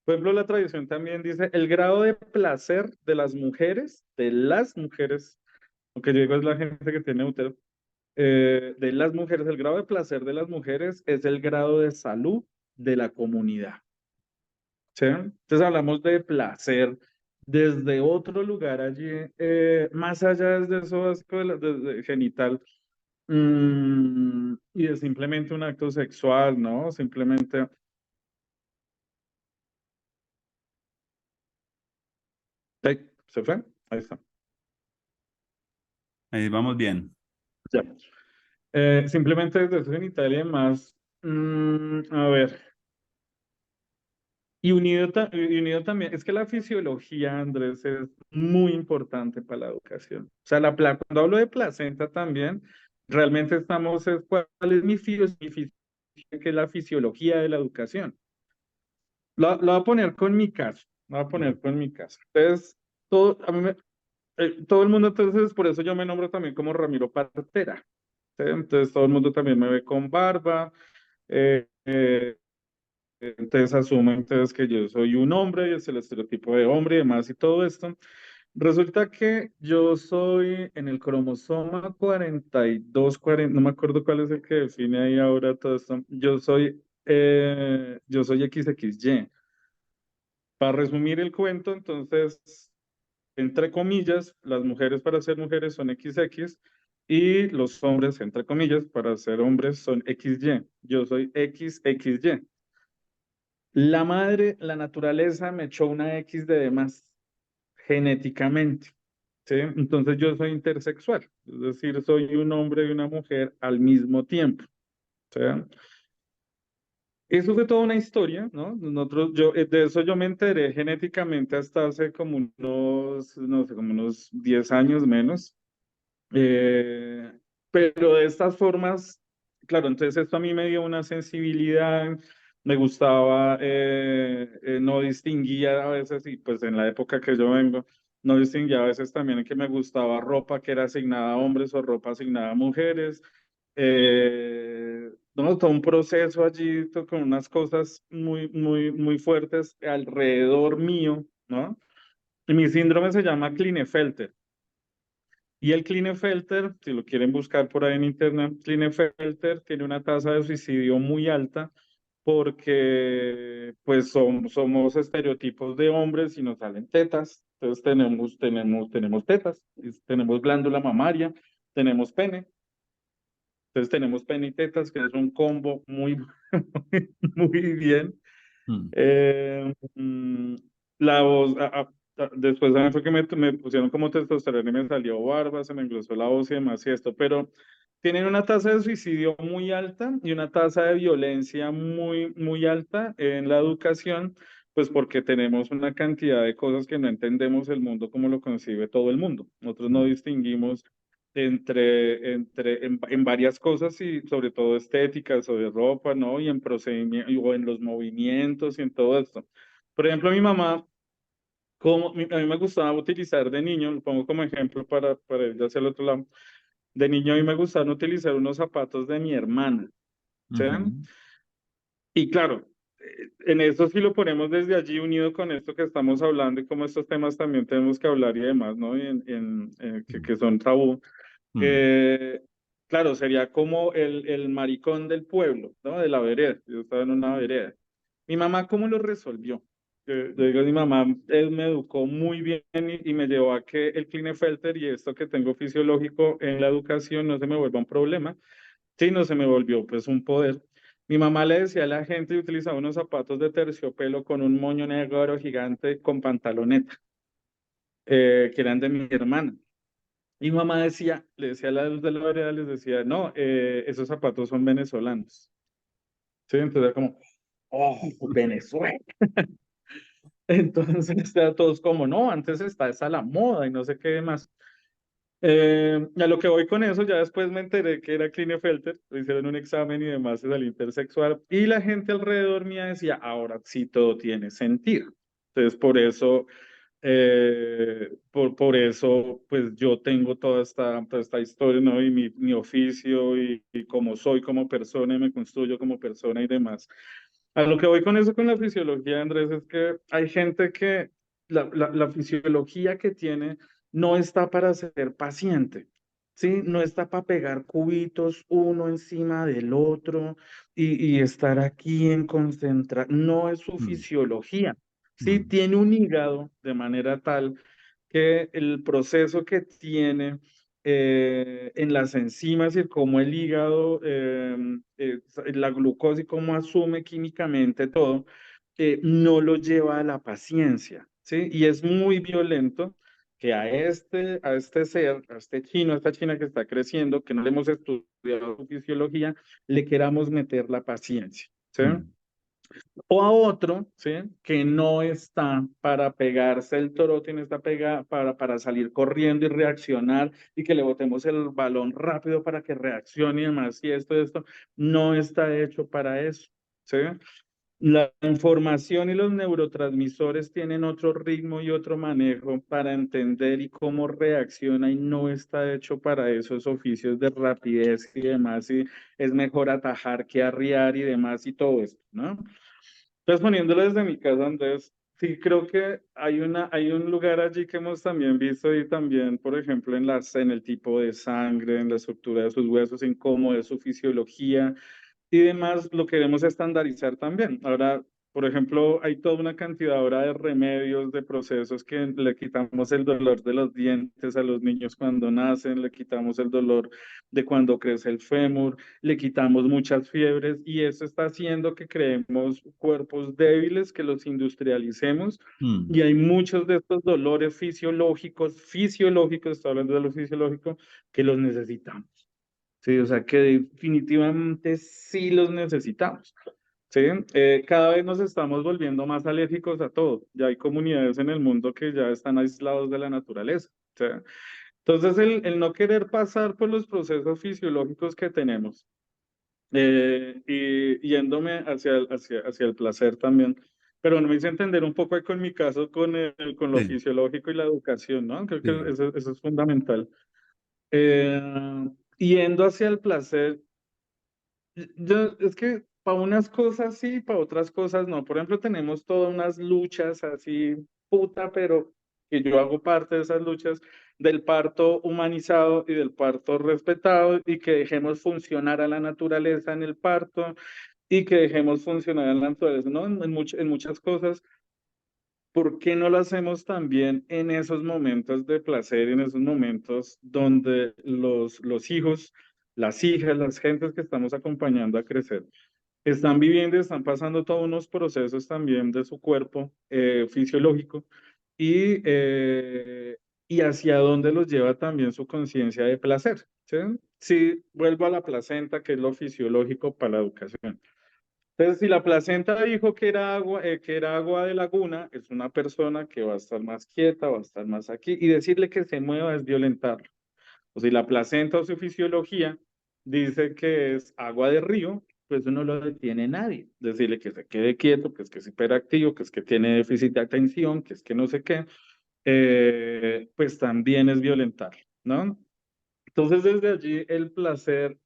por ejemplo, la tradición también dice el grado de placer de las mujeres, lo que yo digo es la gente que tiene útero, de las mujeres, el grado de placer de las mujeres es el grado de salud de la comunidad. ¿Sí? Entonces hablamos de placer desde otro lugar allí, más allá de eso básico de genital, y de simplemente un acto sexual, ¿no? Simplemente, ¡ay! ¿Se fue? Ahí está. Ahí vamos bien. Ya. Simplemente desde eso genital y demás, a ver, y unido también, es que la fisiología, Andrés, es muy importante para la educación. O sea, cuando hablo de placenta también, realmente ¿cuál es mi fisiología, que es la fisiología de la educación? Lo voy a poner con mi caso, lo voy a poner con mi caso. Entonces, todo el mundo, entonces, por eso yo me nombro también como Ramiro Partera. ¿Sí? Entonces, todo el mundo también me ve con barba. eh, eh, entonces asumen entonces que yo soy un hombre y es el estereotipo de hombre y demás y todo esto. Resulta que yo soy en el cromosoma 42, 40, no me acuerdo cuál es el que define ahí ahora todo esto. Yo soy XXY. Para resumir el cuento, entonces, entre comillas, las mujeres para ser mujeres son XX y los hombres, entre comillas, para ser hombres son XY. Yo soy XXY. La madre, la naturaleza me echó una X de más genéticamente, ¿sí? Entonces yo soy intersexual, es decir, soy un hombre y una mujer al mismo tiempo, ¿sí? Eso fue toda una historia, ¿no? De eso yo me enteré genéticamente hasta hace como unos, no sé, como unos 10 años menos. Eh, pero de estas formas, claro, entonces esto a mí me dio una sensibilidad, me gustaba, no distinguía a veces, y pues en la época que yo vengo, no distinguía a veces también que me gustaba ropa que era asignada a hombres o ropa asignada a mujeres. No, todo un proceso allí con unas cosas muy, muy, muy fuertes alrededor mío, ¿no? Y mi síndrome se llama Klinefelter. Y el Klinefelter, si lo quieren buscar por ahí en internet, Klinefelter tiene una tasa de suicidio muy alta porque pues somos estereotipos de hombres y nos salen tetas. Entonces tenemos tetas, tenemos glándula mamaria, tenemos pene. Entonces tenemos pene y tetas, que es un combo muy, muy bien. Mm, Mm, la voz, después también fue que me pusieron como testosterona y me salió barba, se me engrosó la voz y demás y esto, pero tienen una tasa de suicidio muy alta y una tasa de violencia muy, muy alta en la educación, pues porque tenemos una cantidad de cosas que no entendemos el mundo como lo concibe todo el mundo. Nosotros no mm, distinguimos en varias cosas y sobre todo estéticas o de ropa, ¿no? Y en procedimientos o en los movimientos y en todo esto. Por ejemplo, mi mamá, a mí me gustaba utilizar de niño, lo pongo como ejemplo para ir hacia el otro lado, de niño a mí me gustaban utilizar unos zapatos de mi hermana, ¿sí? ujú, Y claro, en eso sí lo ponemos desde allí unido con esto que estamos hablando y como estos temas también tenemos que hablar y demás, ¿no? Y mm, que son tabú. mm, Eh, claro, sería como el maricón del pueblo, ¿no? De la vereda. Yo estaba en una vereda. Mi mamá, ¿cómo lo resolvió? Yo digo, mi mamá, él me educó muy bien y me llevó a que el Klinefelter y esto que tengo fisiológico en la educación no se me vuelva un problema, sino se me volvió pues un poder. Mi mamá le decía a la gente y utilizaba unos zapatos de terciopelo con un moño negro gigante con pantaloneta, que eran de mi hermana. Mi mamá decía, le decía a los de la vereda, les decía, no, esos zapatos son venezolanos. Sí, entonces era como, oh, Venezuela. Entonces, todos como, no, antes está esa la moda y no sé qué más. A lo que voy con eso, ya después me enteré que era Klinefelter, le hicieron un examen y demás, es el intersexual, y la gente alrededor mía decía, ahora sí todo tiene sentido. Entonces, por eso, pues yo tengo toda esta historia, ¿no? Y mi oficio y cómo soy como persona y me construyo como persona y demás. A lo que voy con eso, con la fisiología, Andrés, es que hay gente que la fisiología que tiene no está para ser paciente, ¿sí? No está para pegar cubitos uno encima del otro y estar aquí en concentrar. No es su mm, fisiología, ¿sí? mm, Tiene un hígado de manera tal que el proceso que tiene en las enzimas y cómo el hígado, la glucosa y cómo asume químicamente todo, no lo lleva a la paciencia, ¿sí? Y es muy violento que a este ser, a este chino, a esta china que está creciendo, que no le hemos estudiado su fisiología, le queramos meter la paciencia, ¿sí? mm, O a otro, ¿sí? Que no está para pegarse el torote, no está para salir corriendo y reaccionar y que le botemos el balón rápido para que reaccione y demás, y esto, no está hecho para eso, ¿sí? La información y los neurotransmisores tienen otro ritmo y otro manejo para entender y cómo reacciona y no está hecho para esos oficios de rapidez y demás, y es mejor atajar que arriar y demás y todo esto, ¿no? Entonces, poniéndolo desde mi casa, Andrés, sí creo que hay un lugar allí que hemos también visto y también, por ejemplo, en el tipo de sangre, en la estructura de sus huesos, en cómo es su fisiología y demás, lo queremos estandarizar también. Ahora, por ejemplo, hay toda una cantidad ahora de remedios, de procesos que le quitamos el dolor de los dientes a los niños cuando nacen, le quitamos el dolor de cuando crece el fémur, le quitamos muchas fiebres y eso está haciendo que creemos cuerpos débiles, que los industrialicemos mm, y hay muchos de estos dolores fisiológicos, estoy hablando de lo fisiológico, que los necesitamos. Sí, o sea que definitivamente sí los necesitamos. Sí, cada vez nos estamos volviendo más alérgicos a todo. Ya hay comunidades en el mundo que ya están aislados de la naturaleza. Entonces, el no querer pasar por los procesos fisiológicos que tenemos, y yéndome hacia el placer también. Pero no me hice entender un poco ahí con mi caso con lo Sí, fisiológico y la educación, ¿no? Creo que sí, eso es fundamental. Eh, Yendo hacia el placer, es que para unas cosas sí, para otras cosas no. Por ejemplo, tenemos todas unas luchas así, puta, pero que yo hago parte de esas luchas del parto humanizado y del parto respetado y que dejemos funcionar a la naturaleza en el parto y que dejemos funcionar a la naturaleza, ¿no? En muchas cosas. ¿Por qué no lo hacemos también en esos momentos de placer, en esos momentos donde los hijos, las hijas, las gentes que estamos acompañando a crecer, están viviendo, están pasando todos unos procesos también de su cuerpo fisiológico y, y hacia dónde los lleva también su conciencia de placer? ¿Sí? Si vuelvo a la placenta, que es lo fisiológico para la educación. Entonces, si la placenta dijo que era agua de laguna, es una persona que va a estar más quieta, va a estar más aquí, y decirle que se mueva es violentarlo. O si la placenta o su fisiología dice que es agua de río, pues eso no lo detiene nadie. Decirle que se quede quieto, que es hiperactivo, que es que tiene déficit de atención, que es que no sé qué, pues también es violentarlo, ¿no? Entonces, desde allí el placer.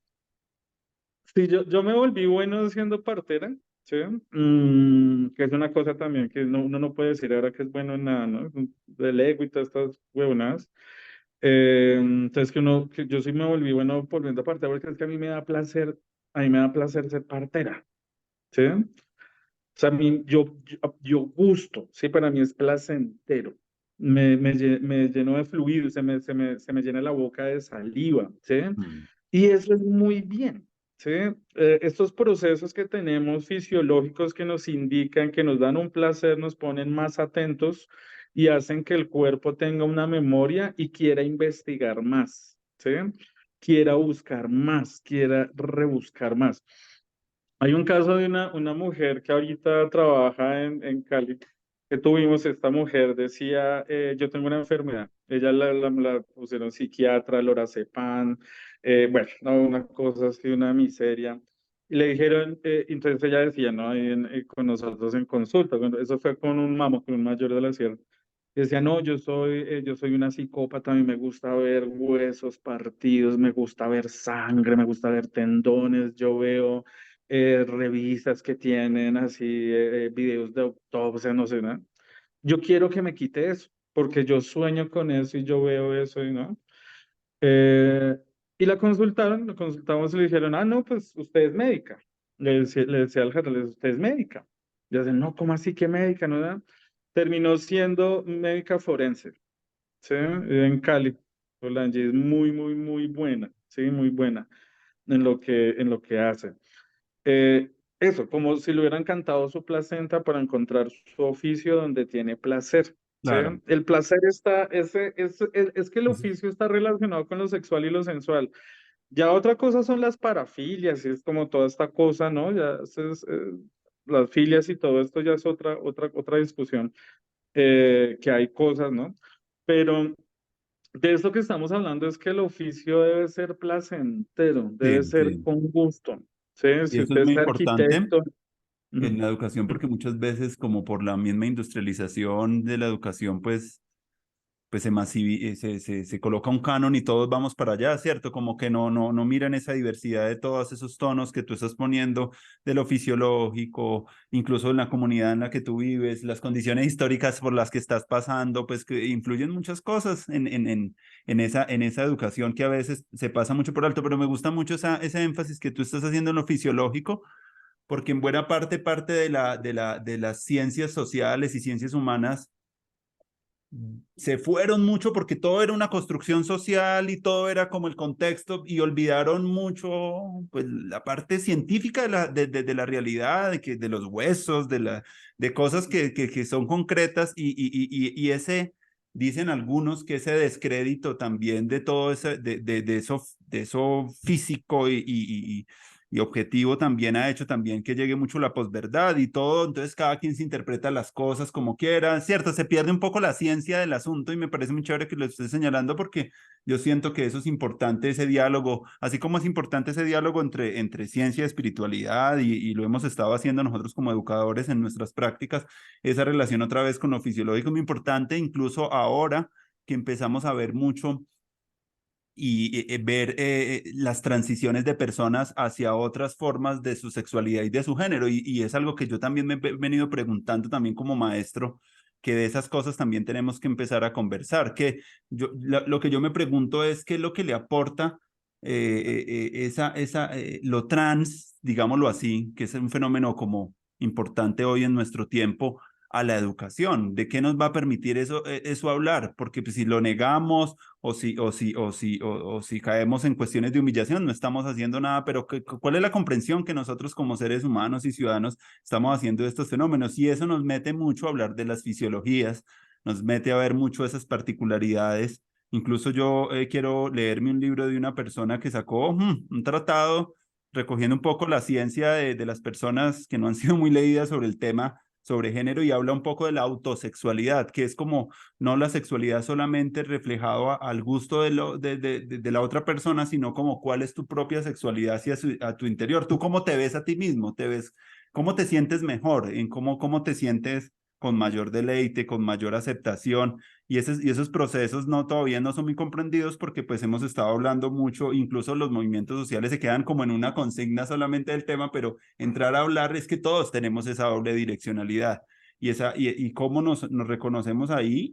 Sí, yo me volví bueno siendo partera, ¿sí? Que es una cosa también que uno no puede decir ahora que es bueno en nada, ¿no? Del ego y todas estas huevonadas. Entonces que yo sí me volví bueno volviendo partera porque es que a mí me da placer ser partera, ¿sí? O sea, yo gusto, sí, para mí es placentero. Me lleno de fluido, se me llena la boca de saliva, ¿sí? mm, Y eso es muy bien, ¿sí? Estos procesos que tenemos fisiológicos que nos indican, que nos dan un placer, nos ponen más atentos y hacen que el cuerpo tenga una memoria y quiera investigar más, ¿sí? Quiera buscar más, quiera rebuscar más. Hay un caso de una mujer que ahorita trabaja en Cali, que tuvimos, esta mujer decía, yo tengo una enfermedad. Ella la pusieron psiquiatra, lorazepam, bueno, no, una cosa así, una miseria. Y le dijeron, entonces ella decía, ¿no? Ahí con nosotros en consulta, bueno, eso fue con un mamo, con un mayor de la sierra. Decía, no, yo soy una psicópata, a mí me gusta ver huesos partidos, me gusta ver sangre, me gusta ver tendones, yo veo revistas que tienen así videos de autopsia, no sé, ¿no? Yo quiero que me quite eso, porque yo sueño con eso y yo veo eso, y ¿no? Eh, y la consultamos y le dijeron, ah, no, pues usted es médica. Le decía al jefe, usted es médica. Y dicen, no, ¿cómo así que médica? ¿No? Terminó siendo médica forense, ¿sí? En Cali. Solange es muy, muy, muy buena, ¿sí? Muy buena en lo que hace. Eso, como si le hubieran cantado su placenta para encontrar su oficio donde tiene placer, ¿sí? claro. El placer está, es que el Eso- oficio está relacionado con lo sexual y lo sensual. Ya otra cosa son las parafilias, y es como toda esta cosa, ¿no? Las filias y todo esto ya es otra discusión, que hay cosas, ¿no? Pero de esto que estamos hablando es que el oficio debe ser placentero, debe Sí, ser sí. con gusto, ¿sí? Y Si eso usted es muy es importante arquitecto. en Ujú. la educación porque muchas veces como por la misma industrialización de la educación, pues se coloca un canon y todos vamos para allá, ¿cierto? Como que no miran esa diversidad de todos esos tonos que tú estás poniendo, de lo fisiológico, incluso en la comunidad en la que tú vives, las condiciones históricas por las que estás pasando, pues que influyen muchas cosas en esa educación que a veces se pasa mucho por alto, pero me gusta mucho ese énfasis que tú estás haciendo en lo fisiológico, porque en buena parte de las ciencias sociales y ciencias humanas se fueron mucho porque todo era una construcción social y todo era como el contexto y olvidaron mucho pues la parte científica de la realidad, de los huesos, de cosas que son concretas y ese, dicen algunos que ese descrédito también de todo ese, de eso físico y objetivo también ha hecho también que llegue mucho la posverdad y todo, entonces cada quien se interpreta las cosas como quiera, ¿cierto? Se pierde un poco la ciencia del asunto y me parece muy chévere que lo estés señalando porque yo siento que eso es importante, ese diálogo, así como es importante ese diálogo entre ciencia y espiritualidad y lo hemos estado haciendo nosotros como educadores en nuestras prácticas, esa relación otra vez con lo fisiológico es muy importante, incluso ahora que empezamos a ver mucho y ver las transiciones de personas hacia otras formas de su sexualidad y de su género. Y es algo que yo también me he venido preguntando también como maestro, que de esas cosas también tenemos que empezar a conversar, que lo que yo me pregunto es qué es lo que le aporta lo trans, digámoslo así, que es un fenómeno como importante hoy en nuestro tiempo a la educación, de qué nos va a permitir eso hablar, porque pues, si lo negamos o si caemos en cuestiones de humillación, no estamos haciendo nada, pero ¿cuál es la comprensión que nosotros como seres humanos y ciudadanos estamos haciendo de estos fenómenos? Y eso nos mete mucho a hablar de las fisiologías, nos mete a ver mucho esas particularidades. Incluso yo quiero leerme un libro de una persona que sacó un tratado recogiendo un poco la ciencia de las personas que no han sido muy leídas sobre el tema sobre género y habla un poco de la autosexualidad, que es como no la sexualidad solamente reflejado al gusto de la otra persona, sino como cuál es tu propia sexualidad hacia a tu interior. Tú cómo te ves a ti mismo, te ves, cómo te sientes mejor, en cómo te sientes con mayor deleite, con mayor aceptación. Y esos procesos no todavía no son muy comprendidos porque pues hemos estado hablando mucho, incluso los movimientos sociales se quedan como en una consigna solamente del tema, pero entrar a hablar es que todos tenemos esa doble direccionalidad y cómo nos reconocemos ahí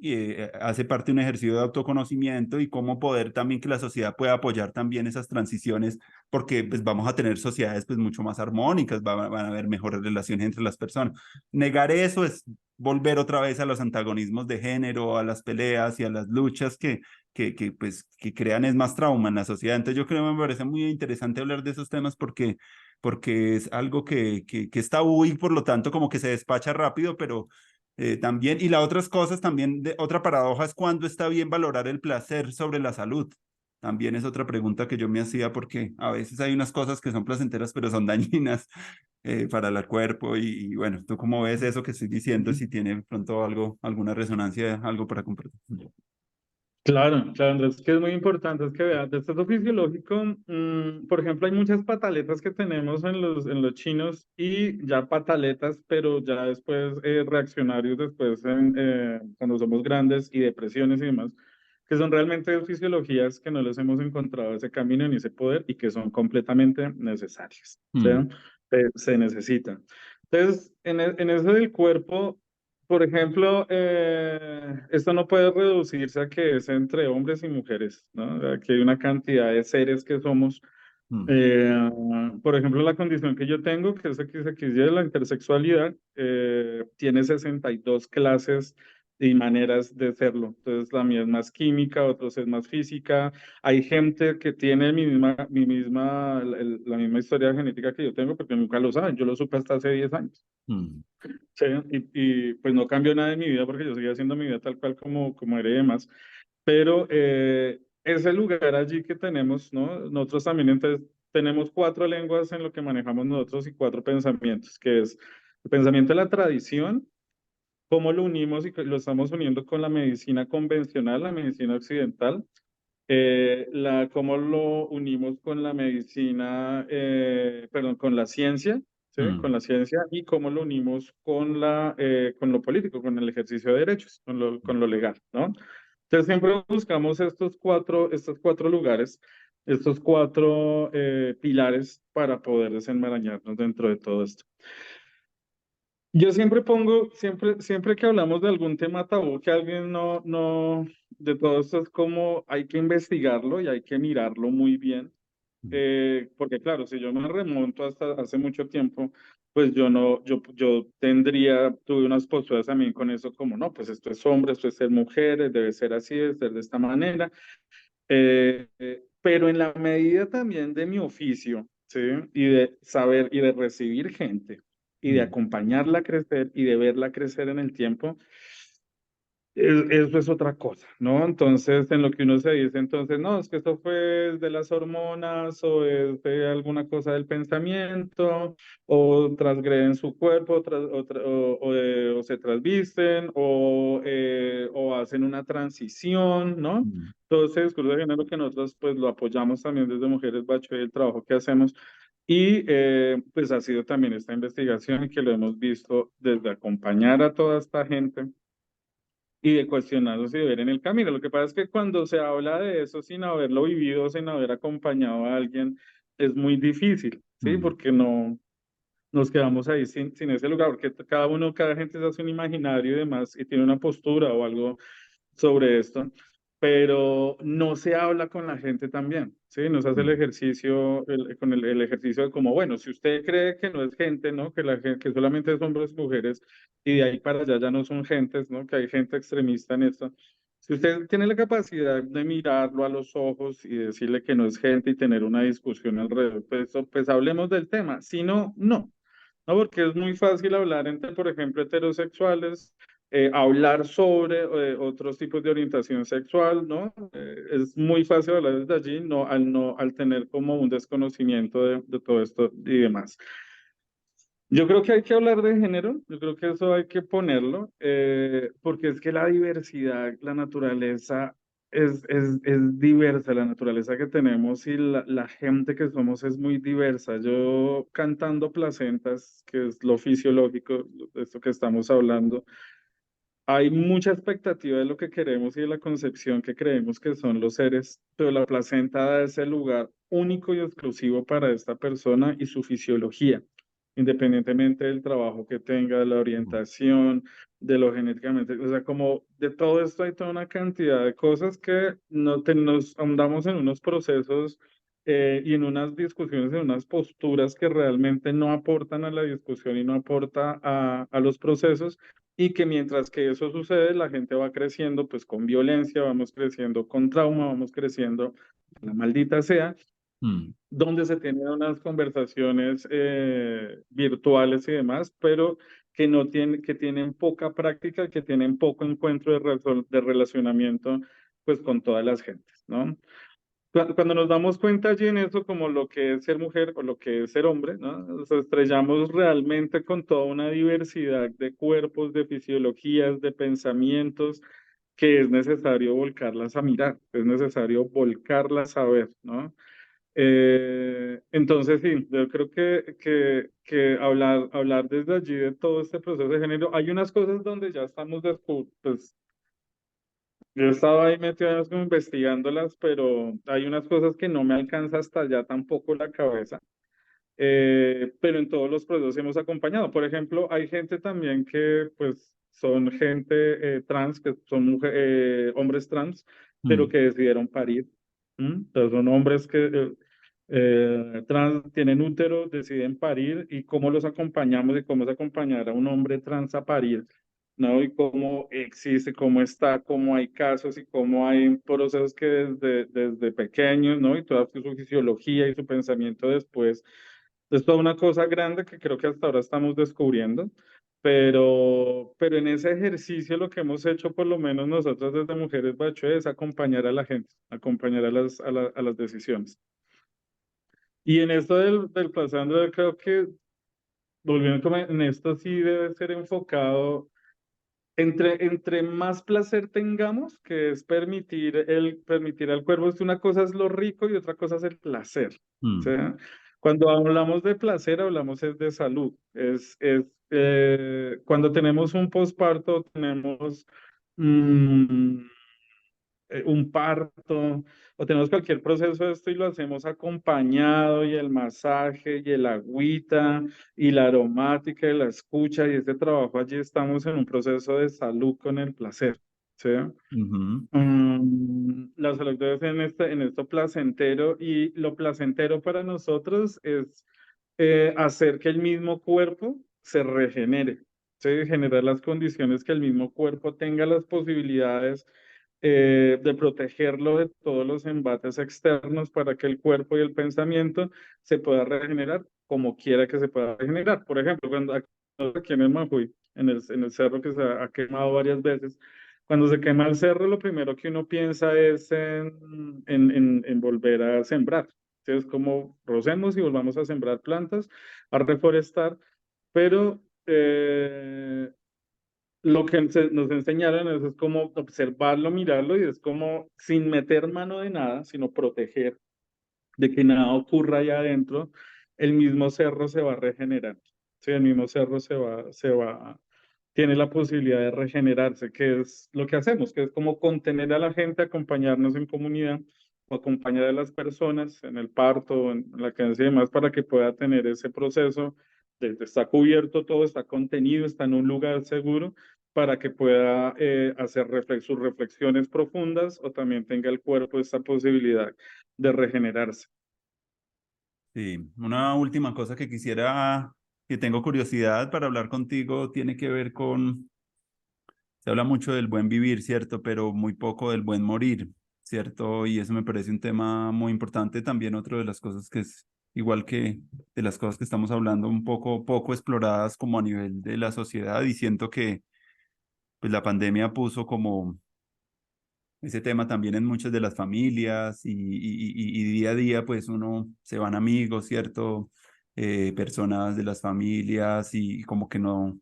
hace parte de un ejercicio de autoconocimiento y cómo poder también que la sociedad pueda apoyar también esas transiciones porque pues vamos a tener sociedades pues mucho más armónicas, van a haber mejores relaciones entre las personas. Negar eso es volver otra vez a los antagonismos de género, a las peleas y a las luchas pues, que crean es más trauma en la sociedad. Entonces yo creo que me parece muy interesante hablar de esos temas porque es algo que es tabú y por lo tanto como que se despacha rápido, pero también, y las otras cosas también, otra paradoja es cuándo está bien valorar el placer sobre la salud. También es otra pregunta que yo me hacía porque a veces hay unas cosas que son placenteras pero son dañinas para el cuerpo y bueno, ¿tú cómo ves eso que estoy diciendo? Si tiene de pronto algo, alguna resonancia, algo para compartir. Claro, claro, Andrés, que es muy importante, es que veas, de esto fisiológico, por ejemplo, hay muchas pataletas que tenemos en los chinos y ya pataletas, pero ya después reaccionarios después cuando somos grandes y depresiones y demás, que son realmente fisiologías que no les hemos encontrado ese camino ni ese poder y que son completamente necesarias, ¿sí? Mm, Se necesitan. Entonces, en eso del cuerpo, por ejemplo, esto no puede reducirse a que es entre hombres y mujeres, ¿no? Aquí hay una cantidad de seres que somos. mm, Eh, por ejemplo, la condición que yo tengo, que es XXY, la intersexualidad, tiene 62 clases y maneras de serlo. Entonces, la mía es más química, otros es más física. Hay gente que tiene la misma historia genética que yo tengo, porque nunca lo saben. Yo lo supe hasta hace 10 años. mm, Sí, pues no cambió nada en mi vida porque yo seguía haciendo mi vida tal cual como era y demás. Pero ese lugar allí que tenemos, ¿no? Nosotros también entonces tenemos cuatro lenguas en lo que manejamos nosotros y cuatro pensamientos, que es el pensamiento de la tradición, cómo lo unimos y lo estamos uniendo con la medicina convencional, la medicina occidental, cómo lo unimos con la medicina, perdón, con la ciencia, ¿sí? Con mm, la ciencia y cómo lo unimos con lo político, con el ejercicio de derechos, con lo legal, ¿no? Entonces siempre buscamos estos cuatro lugares, estos cuatro pilares para poder desenmarañarnos dentro de todo esto. Yo siempre siempre que hablamos de algún tema tabú que alguien de todo esto es como hay que investigarlo y hay que mirarlo muy bien, mm, porque claro, si yo me remonto hasta hace mucho tiempo, pues yo no, yo tuve unas posturas también con eso como, no, pues esto es hombre, esto es ser mujer, debe ser así, debe ser de esta manera, pero en la medida también de mi oficio, ¿sí? Y de saber y de recibir gente y de mm, acompañarla a crecer y de verla crecer en el tiempo, Eso es otra cosa, ¿no? Entonces, en lo que uno se dice, entonces, no, es que esto fue de las hormonas o es de alguna cosa del pensamiento, o transgreden su cuerpo, o se trasvisten, o hacen una transición, ¿no? Mm, Todo ese discurso de género que nosotros pues lo apoyamos también desde Mujeres Bacho y el trabajo que hacemos. Y pues ha sido también esta investigación y que lo hemos visto desde acompañar a toda esta gente y de cuestionarlos y de ver en el camino. Lo que pasa es que cuando se habla de eso sin haberlo vivido, sin haber acompañado a alguien, es muy difícil, ¿sí? mm, Porque no nos quedamos ahí sin ese lugar, porque cada gente se hace un imaginario y demás y tiene una postura o algo sobre esto, pero no se habla con la gente también, ¿sí? No se hace el mm, ejercicio, con el ejercicio de como, bueno, si usted cree que no es gente, ¿no? Que la gente, que solamente es hombres y mujeres, y de ahí para allá ya no son gentes, ¿no? Que hay gente extremista en esto. Si usted tiene la capacidad de mirarlo a los ojos y decirle que no es gente y tener una discusión alrededor, pues hablemos del tema. Si no, no. No, porque es muy fácil hablar entre, por ejemplo, heterosexuales, hablar sobre otros tipos de orientación sexual, ¿no? Es muy fácil hablar desde allí, al tener como un desconocimiento de todo esto y demás. Yo creo que hay que hablar de género, yo creo que eso hay que ponerlo, porque es que la diversidad, la naturaleza es diversa, la naturaleza que tenemos y la gente que somos es muy diversa. Yo cantando placentas, que es lo fisiológico, de esto que estamos hablando, hay mucha expectativa de lo que queremos y de la concepción que creemos que son los seres, pero la placenta da ese lugar único y exclusivo para esta persona y su fisiología, independientemente del trabajo que tenga, de la mm, orientación, de lo genéticamente, o sea, como de todo esto hay toda una cantidad de cosas que nos ahondamos en unos procesos y en unas discusiones, en unas posturas que realmente no aportan a la discusión y no aporta a los procesos y que mientras que eso sucede, la gente va creciendo pues con violencia, vamos creciendo con trauma, vamos creciendo, la maldita sea, mm, donde se tienen unas conversaciones virtuales y demás, pero que no tienen, que tienen poca práctica, que tienen poco encuentro de relacionamiento pues con todas las gentes, ¿no? Cuando nos damos cuenta allí en eso, como lo que es ser mujer o lo que es ser hombre, ¿no? Nos estrellamos realmente con toda una diversidad de cuerpos, de fisiologías, de pensamientos, que es necesario volcarlas a mirar, es necesario volcarlas a ver, ¿no? Entonces, sí, yo creo que hablar desde allí de todo este proceso de género, hay unas cosas donde ya estamos, pues, yo estaba ahí metido como investigándolas, pero hay unas cosas que no me alcanza hasta allá tampoco la cabeza. Pero en todos los procesos hemos acompañado. Por ejemplo, hay gente también que pues son gente trans, que son hombres trans, pero mm, que decidieron parir. ¿M? Entonces son hombres que trans tienen útero, deciden parir y cómo los acompañamos y cómo es acompañar a un hombre trans a parir. ¿No? Y cómo existe, cómo está, cómo hay casos y cómo hay procesos que desde pequeños, ¿no? Y toda su fisiología y su pensamiento después. Es toda una cosa grande que creo que hasta ahora estamos descubriendo, pero en ese ejercicio lo que hemos hecho, por lo menos nosotros desde Mujeres Bacho, es acompañar a la gente, acompañar a las decisiones. Y en esto del pasando, yo creo que, volviendo como en esto sí debe ser enfocado entre más placer tengamos, que es permitir al cuerpo, es una cosa es lo rico y otra cosa es el placer. O mm, sea, cuando hablamos de placer, hablamos es de salud. Cuando tenemos un posparto, tenemos mm, un parto o tenemos cualquier proceso de esto y lo hacemos acompañado y el masaje y el agüita y la aromática y la escucha y este trabajo allí estamos en un proceso de salud con el placer, ¿sí? ujú, La salud debe ser en esto placentero y lo placentero para nosotros es hacer que el mismo cuerpo se regenere, ¿sí? Generar las condiciones que el mismo cuerpo tenga las posibilidades de protegerlo de todos los embates externos para que el cuerpo y el pensamiento se pueda regenerar como quiera que se pueda regenerar. Por ejemplo, cuando aquí en el Macuy, en el cerro que se ha quemado varias veces, Cuando se quema el cerro, lo primero que uno piensa es en volver a sembrar. Entonces, como rocemos y volvamos a sembrar plantas, a reforestar, pero lo que nos enseñaron es como observarlo, mirarlo y es como sin meter mano de nada, sino proteger de que nada ocurra allá adentro, el mismo cerro se va regenerando. Sí, el mismo cerro tiene la posibilidad de regenerarse, que es lo que hacemos, que es como contener a la gente, acompañarnos en comunidad, o acompañar a las personas en el parto, en la crianza y demás, para que pueda tener ese proceso de está cubierto todo, está contenido, está en un lugar seguro, para que pueda hacer sus reflexiones profundas o también tenga el cuerpo esta posibilidad de regenerarse. Sí, una última cosa que quisiera, que tengo curiosidad para hablar contigo, tiene que ver con, se habla mucho del buen vivir, ¿cierto? Pero muy poco del buen morir, ¿cierto? Y eso me parece un tema muy importante. También otra de las cosas que es igual que de las cosas que estamos hablando, un poco exploradas como a nivel de la sociedad y siento que pues la pandemia puso como ese tema también en muchas de las familias y día a día pues uno se van amigos, ¿cierto? Personas de las familias y como que no,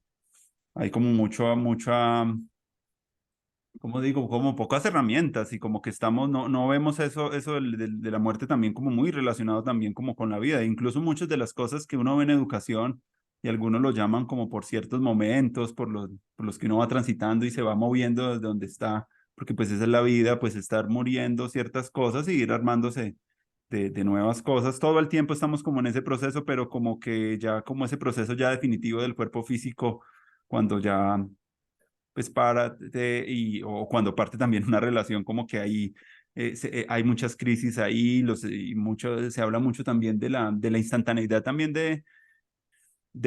hay como mucha, como digo, como pocas herramientas y como que estamos, no vemos eso de la muerte también como muy relacionado también como con la vida. Incluso muchas de las cosas que uno ve en educación y algunos lo llaman como por ciertos momentos, por los que uno va transitando y se va moviendo desde donde está, porque pues esa es la vida, pues estar muriendo ciertas cosas y ir armándose de nuevas cosas. Todo el tiempo estamos como en ese proceso, pero como que ya como ese proceso ya definitivo del cuerpo físico, cuando ya pues o cuando parte también una relación como que hay muchas crisis ahí, se habla mucho también de la instantaneidad también de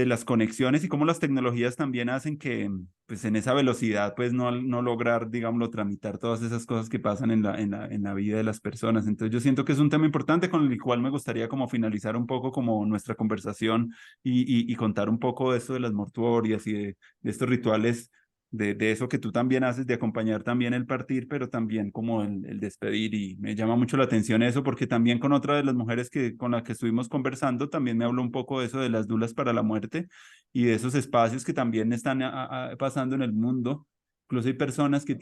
las conexiones y cómo las tecnologías también hacen que pues en esa velocidad pues no lograr, digámoslo, tramitar todas esas cosas que pasan en la vida de las personas. Entonces yo siento que es un tema importante con el cual me gustaría como finalizar un poco como nuestra conversación y contar un poco de esto de las mortuorias y de estos rituales de eso que tú también haces, de acompañar también el partir, pero también como el despedir. Y me llama mucho la atención eso, porque también con otra de las mujeres con la que estuvimos conversando, también me habló un poco de eso de las dulas para la muerte y de esos espacios que también están pasando en el mundo. Incluso hay personas que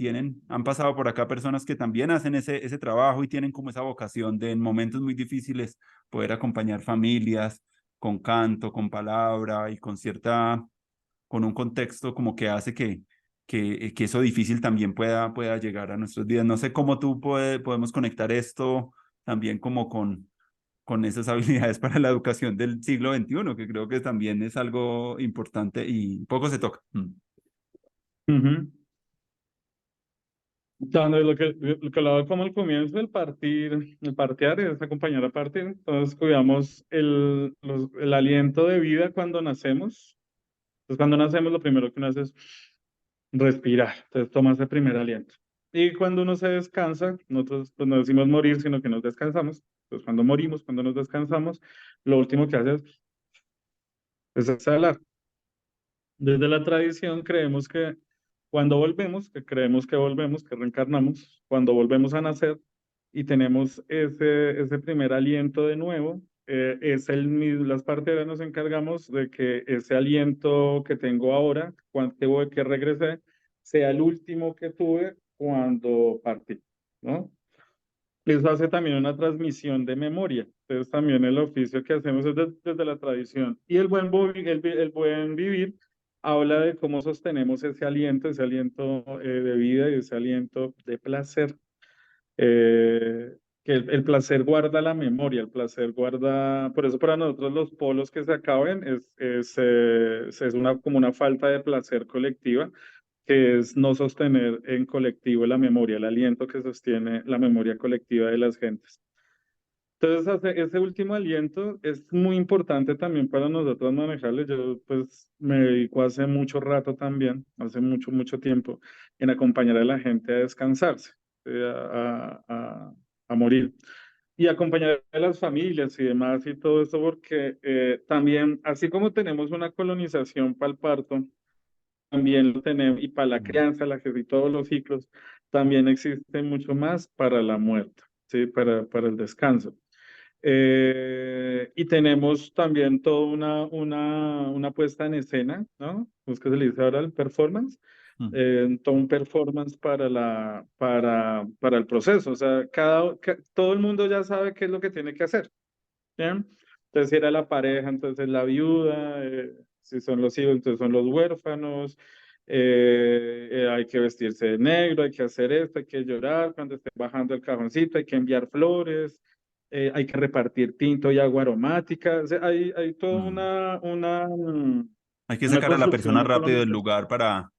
han pasado por acá personas que también hacen ese trabajo y tienen como esa vocación de en momentos muy difíciles poder acompañar familias con canto, con palabra y con un contexto como que hace que eso difícil también pueda llegar a nuestros días. No sé cómo podemos conectar esto también como con esas habilidades para la educación del siglo XXI, que creo que también es algo importante y poco se toca. Ujú. Entonces, lo que hablaba como al comienzo, el partear es acompañar a partir. Entonces, cuidamos el aliento de vida cuando nacemos. Entonces, cuando nacemos, lo primero que uno hace es respirar. Entonces, toma ese primer aliento. Y cuando uno se descansa, nosotros pues, no decimos morir, sino que nos descansamos. Entonces, cuando morimos, cuando nos descansamos, lo último que hace es exhalar. Desde la tradición creemos que cuando volvemos, que creemos que volvemos, que reencarnamos, cuando volvemos a nacer y tenemos ese primer aliento de nuevo, es las parteras nos encargamos de que ese aliento que tengo ahora, cuando que regresé, sea el último que tuve cuando partí, ¿no? Eso hace también una transmisión de memoria. Entonces también el oficio que hacemos es desde la tradición. Y el buen vivir habla de cómo sostenemos ese aliento de vida y ese aliento de placer. Que el placer guarda la memoria, el placer guarda, por eso para nosotros los polos que se acaben es como una falta de placer colectiva, que es no sostener en colectivo la memoria, el aliento que sostiene la memoria colectiva de las gentes. Entonces, ese último aliento es muy importante también para nosotros manejarlo. Yo, pues, me dedico hace mucho rato también, hace mucho tiempo, en acompañar a la gente a descansarse, a morir. Y acompañar a las familias y demás y todo esto, porque también, así como tenemos una colonización para el parto, también lo tenemos, y para la mm, crianza, la que y todos los ciclos, también existe mucho más para la muerte, ¿sí? Para el descanso. Y tenemos también toda una puesta en escena, ¿no? ¿Cómo es que se le dice ahora el performance? mm. Todo un performance para el proceso. O sea, todo el mundo ya sabe qué es lo que tiene que hacer. ¿Bien? Entonces, si era la pareja, entonces la viuda, si son los hijos, entonces son los huérfanos, hay que vestirse de negro, hay que hacer esto, hay que llorar cuando esté bajando el cajoncito, hay que enviar flores, hay que repartir tinto y agua aromática, o sea, hay toda Mm. Hay que una sacar a la construcción persona rápido del económica. lugar para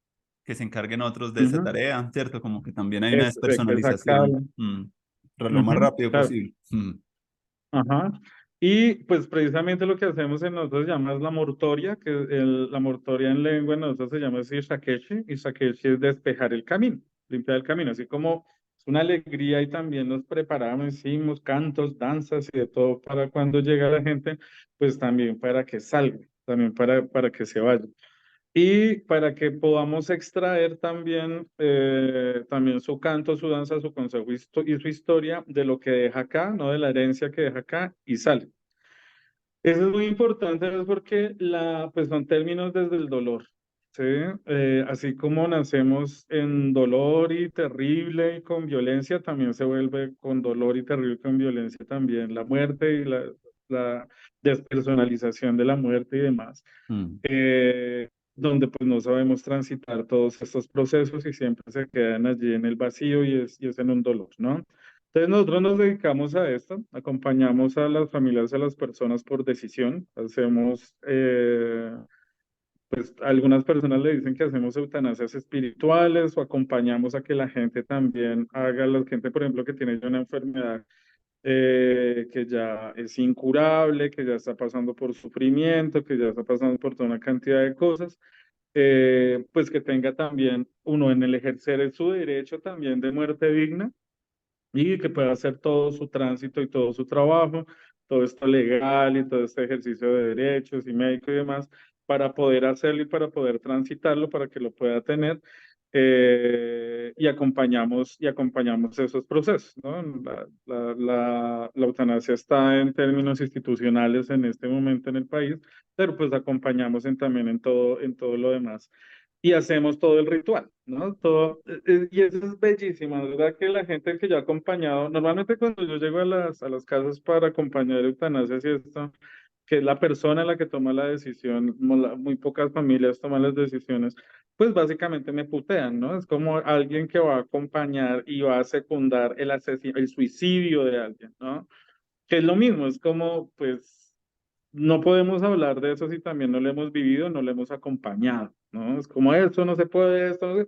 que se encarguen otros de esa Ujú. tarea, ¿cierto? Como que también hay una Exactable. despersonalización, para lo más Ujú, rápido claro. posible. Mm, Ajá. Y pues precisamente lo que hacemos en nosotros se llama la mortoria, que la mortoria en lengua en nosotros se llama así shakeshi, y shakeshi es despejar el camino, limpiar el camino, así como es una alegría y también nos preparamos, hicimos cantos, danzas y de todo para cuando llega la gente, pues también para que salga, también para que se vaya. Y para que podamos extraer también, también su canto, su danza, su consejo y su historia de lo que deja acá, no de la herencia que deja acá y sale. Eso es muy importante, es porque pues son términos desde el dolor, ¿sí? Así como nacemos en dolor y terrible y con violencia, también se vuelve con dolor y terrible y con violencia también la muerte y la despersonalización de la muerte y demás, mm. donde pues no sabemos transitar todos estos procesos y siempre se quedan allí en el vacío y es en un dolor, ¿no? Entonces nosotros nos dedicamos a esto, acompañamos a las familias, a las personas por decisión, hacemos, pues algunas personas le dicen que hacemos eutanasias espirituales o acompañamos a que la gente también haga, la gente por ejemplo que tiene ya una enfermedad que ya es incurable, que ya está pasando por sufrimiento, que ya está pasando por toda una cantidad de cosas, pues que tenga también uno en el ejercer su derecho también de muerte digna y que pueda hacer todo su tránsito y todo su trabajo, todo esto legal y todo este ejercicio de derechos y médico y demás, para poder hacerlo y para poder transitarlo, para que lo pueda tener. Y acompañamos esos procesos, ¿no? La eutanasia está en términos institucionales en este momento en el país, pero pues acompañamos también en todo lo demás y hacemos todo el ritual, ¿no? Todo, y eso es bellísimo, ¿verdad? Que la gente que yo he acompañado, normalmente cuando yo llego a las casas para acompañar eutanasias y esto, que es la persona la que toma la decisión, muy pocas familias toman las decisiones, pues básicamente me putean, ¿no? Es como alguien que va a acompañar y va a secundar el suicidio de alguien, ¿no? Que es lo mismo, es como, pues, no podemos hablar de eso si también no lo hemos vivido, no lo hemos acompañado, ¿no? Es como esto no se puede, esto no se...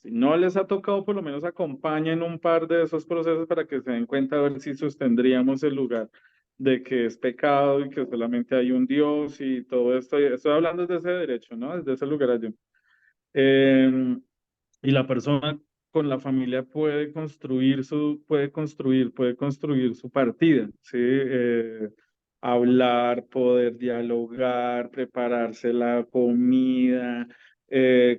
Si no les ha tocado, por lo menos acompañen un par de esos procesos para que se den cuenta a ver si sostendríamos el lugar de que es pecado y que solamente hay un Dios y todo esto. Y estoy hablando desde ese derecho, ¿no? Desde ese lugar allí. Eh, y la persona con la familia puede construir su partida, ¿sí? Hablar, poder dialogar, prepararse la comida,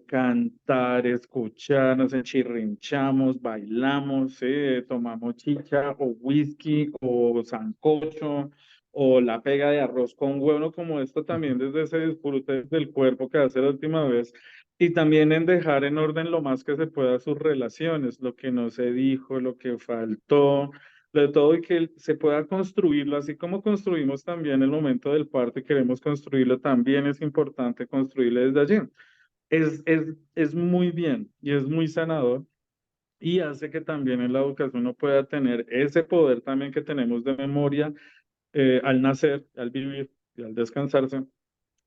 cantar, escuchar, nos enchirrinchamos, bailamos, ¿sí? Tomamos chicha o whisky o sancocho o la pega de arroz con huevo, como esto también desde ese disfrute del cuerpo que hace la última vez y también en dejar en orden lo más que se pueda sus relaciones, lo que no se dijo, lo que faltó, de todo y que se pueda construirlo, así como construimos también el momento del parto y queremos construirlo, también es importante construirlo desde allí. Es muy bien y es muy sanador y hace que también en la educación uno pueda tener ese poder también que tenemos de memoria al nacer, al vivir y al descansarse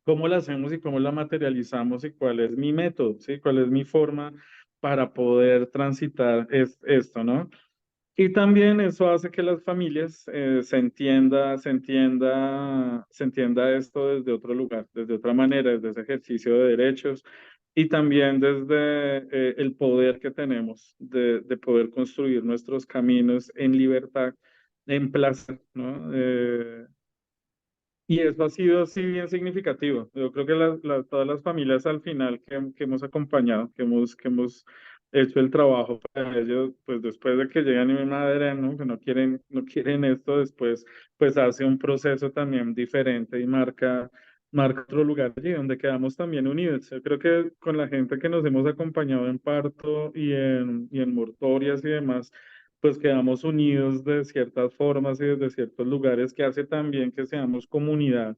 cómo la hacemos y cómo la materializamos y cuál es mi método, ¿sí? Cuál es mi forma para poder transitar esto, ¿no? Y también eso hace que las familias se entienda esto desde otro lugar, desde otra manera, desde ese ejercicio de derechos y también desde el poder que tenemos de poder construir nuestros caminos en libertad, en placer, ¿no? Y eso ha sido así bien significativo. Yo creo que todas las familias al final que hemos acompañado, que hemos hecho el trabajo para ellos, pues después de que llegan y mi madre, ¿no? Que no quieren esto, después pues hace un proceso también diferente y marca otro lugar allí donde quedamos también unidos. Yo creo que con la gente que nos hemos acompañado en parto y en mortorias y demás, pues quedamos unidos de ciertas formas y desde ciertos lugares que hace también que seamos comunidad,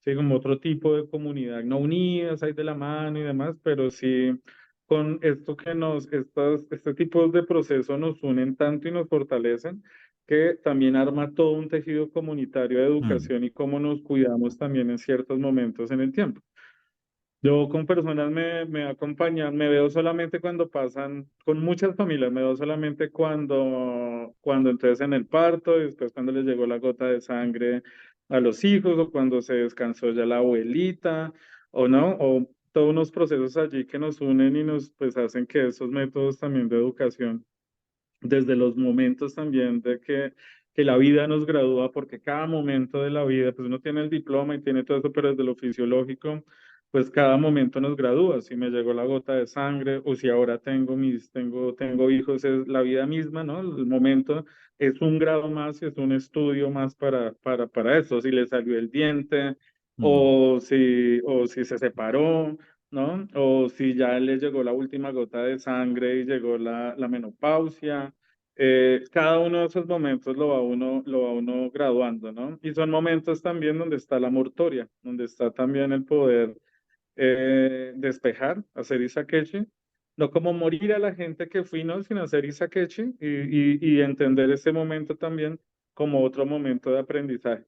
sí, como otro tipo de comunidad, no unidas ahí de la mano y demás, pero sí con esto este tipo de procesos nos unen tanto y nos fortalecen, que también arma todo un tejido comunitario de Mm, educación y cómo nos cuidamos también en ciertos momentos en el tiempo. Yo con personas me acompañan, me veo solamente cuando pasan, con muchas familias, me veo solamente cuando entonces en el parto, y después cuando les llegó la gota de sangre a los hijos, o cuando se descansó ya la abuelita, o no, o todos unos procesos allí que nos unen y nos pues hacen que esos métodos también de educación, desde los momentos también de que la vida nos gradúa, porque cada momento de la vida, pues uno tiene el diploma y tiene todo eso, pero desde lo fisiológico, pues cada momento nos gradúa. Si me llegó la gota de sangre o si ahora tengo hijos, es la vida misma, ¿no? El momento es un grado más y es un estudio más para eso. Si le salió el diente mm, o si se separó, ¿no? O si ya le llegó la última gota de sangre y llegó la menopausia. Cada uno de esos momentos lo va uno graduando, ¿no? Y son momentos también donde está la mortoria, donde está también el poder despejar, hacer Isakechi, no como morir a la gente que fui, ¿no? Sino hacer Isakechi y entender ese momento también como otro momento de aprendizaje.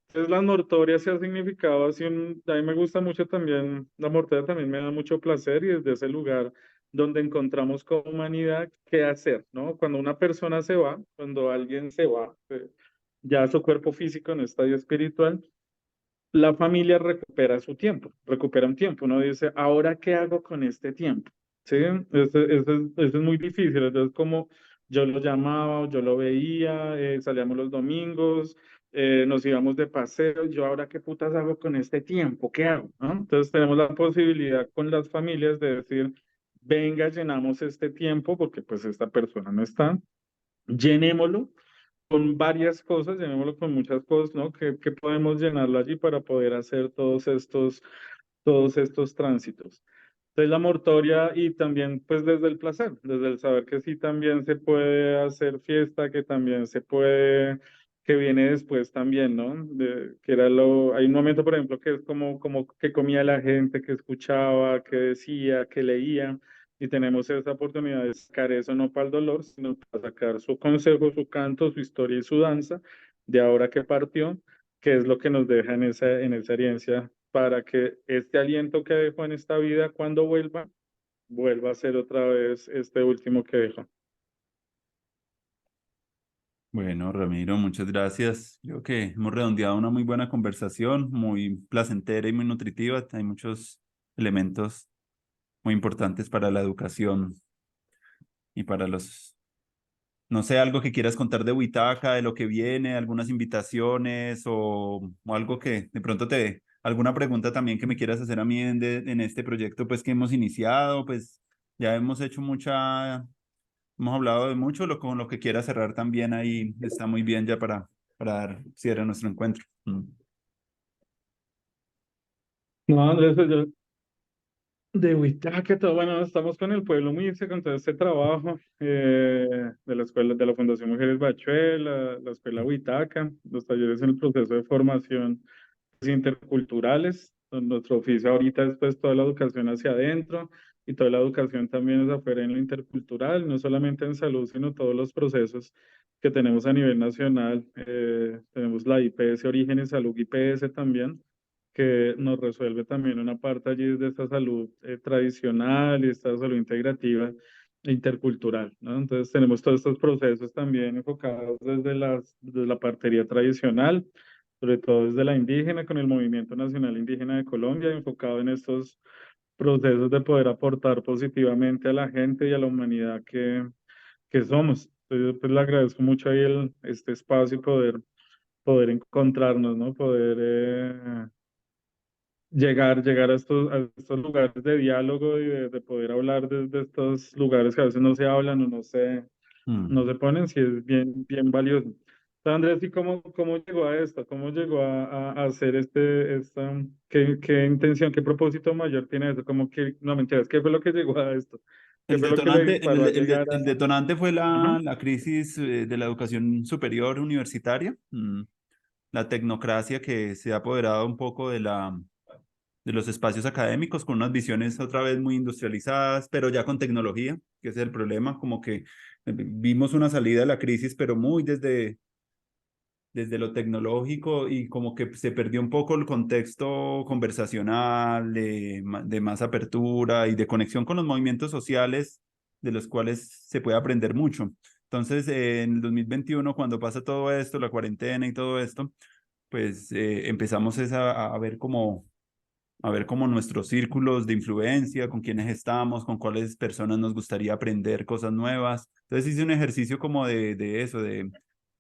Entonces las mortorias se ha significado así, a mí me gusta mucho también, la mortoria también me da mucho placer y desde ese lugar donde encontramos como humanidad qué hacer, ¿no? Cuando una persona se va, cuando alguien se va, ya su cuerpo físico en estadio espiritual, la familia recupera su tiempo, recupera un tiempo. Uno dice, ¿ahora qué hago con este tiempo? ¿Sí? Eso es muy difícil. Entonces, como yo lo llamaba, o yo lo veía, salíamos los domingos, nos íbamos de paseo, yo ahora qué putas hago con este tiempo, ¿qué hago? ¿No? Entonces, tenemos la posibilidad con las familias de decir, venga, llenamos este tiempo, porque pues esta persona no está, llenémoslo con varias cosas, llamémoslo con muchas cosas, ¿no? Que podemos llenarlo allí para poder hacer todos estos tránsitos. Entonces la mortoria y también pues desde el placer, desde el saber que sí también se puede hacer fiesta, que también se puede, que viene después también, ¿no? Que era hay un momento, por ejemplo, que es como que comía la gente, que escuchaba, que decía, que leía, y tenemos esa oportunidad de sacar eso no para el dolor, sino para sacar su consejo, su canto, su historia y su danza de ahora que partió, que es lo que nos deja en esa herencia para que este aliento que dejó en esta vida, cuando vuelva a ser otra vez este último que dejó. bueno, Ramiro, muchas gracias. Creo que hemos redondeado una muy buena conversación, muy placentera y muy nutritiva. Hay muchos elementos muy importantes para la educación y para los, no sé, algo que quieras contar de Huitaca, de lo que viene, algunas invitaciones o algo que de pronto alguna pregunta también que me quieras hacer a mí en este proyecto pues que hemos iniciado, pues ya hemos hecho hemos hablado de mucho, con lo que quieras cerrar también ahí está muy bien ya para dar cierre a nuestro encuentro. Mm. No, Andrés, pues yo de Huitaca, todo, bueno, estamos con el pueblo muy con todo este trabajo de la escuela, de la Fundación Mujeres Bachuel, la escuela Huitaca, los talleres en el proceso de formación interculturales. Nuestro oficio ahorita es pues toda la educación hacia adentro y toda la educación también es afuera en lo intercultural, no solamente en salud, sino todos los procesos que tenemos a nivel nacional. Tenemos la IPS Orígenes Salud IPS también, que nos resuelve también una parte allí de esta salud tradicional y esta salud integrativa e intercultural, ¿no? Entonces tenemos todos estos procesos también enfocados desde la partería tradicional, sobre todo desde la indígena, con el Movimiento Nacional Indígena de Colombia, enfocado en estos procesos de poder aportar positivamente a la gente y a la humanidad que somos. Entonces, yo pues le agradezco mucho ahí este espacio y poder poder encontrarnos, ¿no? Poder llegar a estos lugares de diálogo y de poder hablar desde estos lugares que a veces no se hablan o no Mm. se ponen, sí es bien, bien valioso. Entonces, Andrés, ¿y cómo llegó a esto? ¿Cómo llegó a hacer qué intención, qué propósito mayor tiene eso? Como que, no mentiras, ¿qué fue lo que llegó a esto? ¿Qué El fue lo que le detonante, disparó a llegar el a... detonante fue Ajá. la crisis de la educación superior universitaria, la tecnocracia que se ha apoderado un poco de los espacios académicos con unas visiones otra vez muy industrializadas, pero ya con tecnología, que ese es el problema, como que vimos una salida de la crisis, pero muy desde lo tecnológico y como que se perdió un poco el contexto conversacional, de más apertura y de conexión con los movimientos sociales de los cuales se puede aprender mucho. Entonces, en el 2021, cuando pasa todo esto, la cuarentena y todo esto, pues empezamos a ver como nuestros círculos de influencia, con quiénes estamos, con cuáles personas nos gustaría aprender cosas nuevas. Entonces hice un ejercicio como de eso, de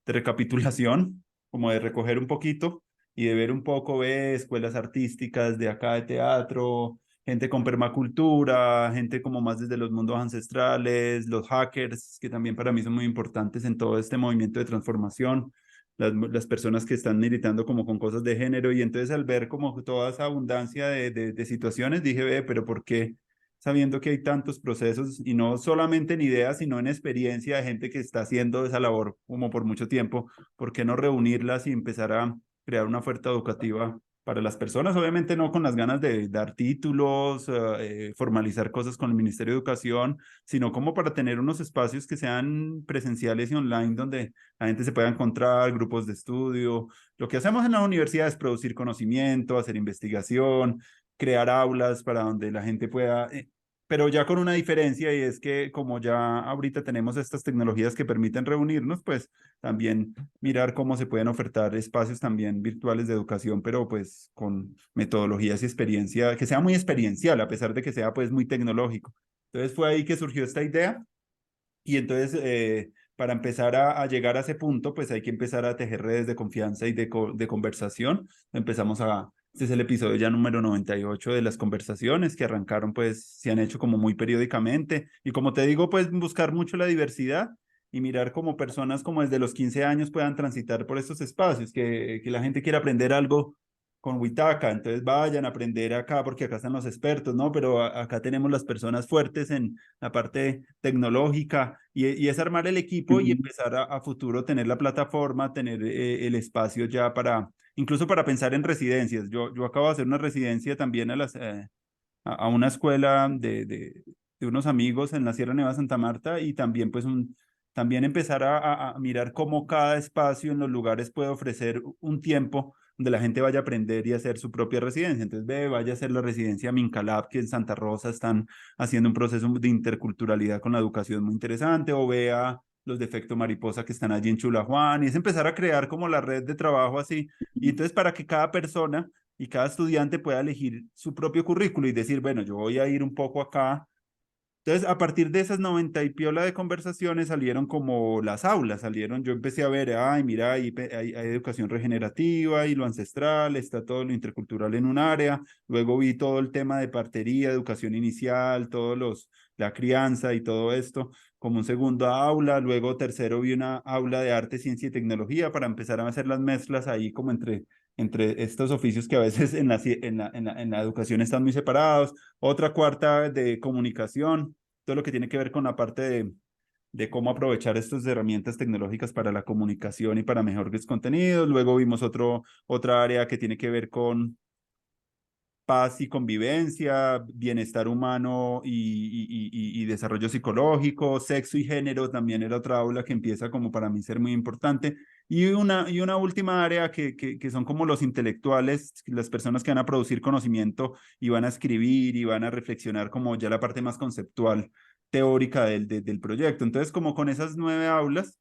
recapitulación, como de recoger un poquito y de ver un poco, escuelas artísticas de acá de teatro, gente con permacultura, gente como más desde los mundos ancestrales, los hackers, que también para mí son muy importantes en todo este movimiento de transformación, las personas que están militando como con cosas de género y entonces al ver como toda esa abundancia de situaciones dije, ve, pero ¿por qué sabiendo que hay tantos procesos y no solamente en ideas, sino en experiencia de gente que está haciendo esa labor como por mucho tiempo, ¿por qué no reunirlas y empezar a crear una oferta educativa para las personas? Obviamente no con las ganas de dar títulos, formalizar cosas con el Ministerio de Educación, sino como para tener unos espacios que sean presenciales y online donde la gente se pueda encontrar, grupos de estudio. Lo que hacemos en la universidad es producir conocimiento, hacer investigación, crear aulas para donde la gente pueda, pero ya con una diferencia y es que como ya ahorita tenemos estas tecnologías que permiten reunirnos, pues también mirar cómo se pueden ofertar espacios también virtuales de educación, pero pues con metodologías y experiencia, que sea muy experiencial, a pesar de que sea pues muy tecnológico. Entonces fue ahí que surgió esta idea y entonces, para empezar llegar a ese punto, pues hay que empezar a tejer redes de confianza y de conversación. Este es el episodio ya número 98 de las conversaciones que arrancaron, pues se han hecho como muy periódicamente. Y como te digo, pues buscar mucho la diversidad y mirar como personas como desde los 15 años puedan transitar por estos espacios, que la gente quiera aprender algo con Witaka, entonces vayan a aprender acá porque acá están los expertos, ¿no? Pero acá tenemos las personas fuertes en la parte tecnológica y es armar el equipo y Ujú. empezar a futuro tener la plataforma, tener el espacio ya para, incluso para pensar en residencias. Yo acabo de hacer una residencia también a una escuela de unos amigos en la Sierra Nevada de Santa Marta y también pues también empezar a mirar cómo cada espacio en los lugares puede ofrecer un tiempo donde la gente vaya a aprender y hacer su propia residencia. Entonces, vaya a hacer la residencia Mincalab, que en Santa Rosa están haciendo un proceso de interculturalidad con la educación muy interesante, o vea los de Efecto Mariposa que están allí en Chulajuan, y es empezar a crear como la red de trabajo así. Y entonces, para que cada persona y cada estudiante pueda elegir su propio currículo y decir, bueno, yo voy a ir un poco acá. Entonces, a partir de esas 90 y piola de conversaciones salieron como las aulas, salieron, yo empecé a ver, ay, mira, hay educación regenerativa y lo ancestral, está todo lo intercultural en un área, luego vi todo el tema de partería, educación inicial, la crianza y todo esto como un segundo aula, luego tercero vi una aula de arte, ciencia y tecnología para empezar a hacer las mezclas ahí como entre estos oficios que a veces en la educación están muy separados, otra cuarta de comunicación, todo lo que tiene que ver con la parte de cómo aprovechar estas herramientas tecnológicas para la comunicación y para mejores contenidos. Luego vimos otra área que tiene que ver con paz y convivencia, bienestar humano y desarrollo psicológico, sexo y género también era otra aula que empieza como para mí ser muy importante. Y una última área que son como los intelectuales, las personas que van a producir conocimiento y van a escribir y van a reflexionar como ya la parte más conceptual, teórica del proyecto. Entonces, como con esas 9 aulas,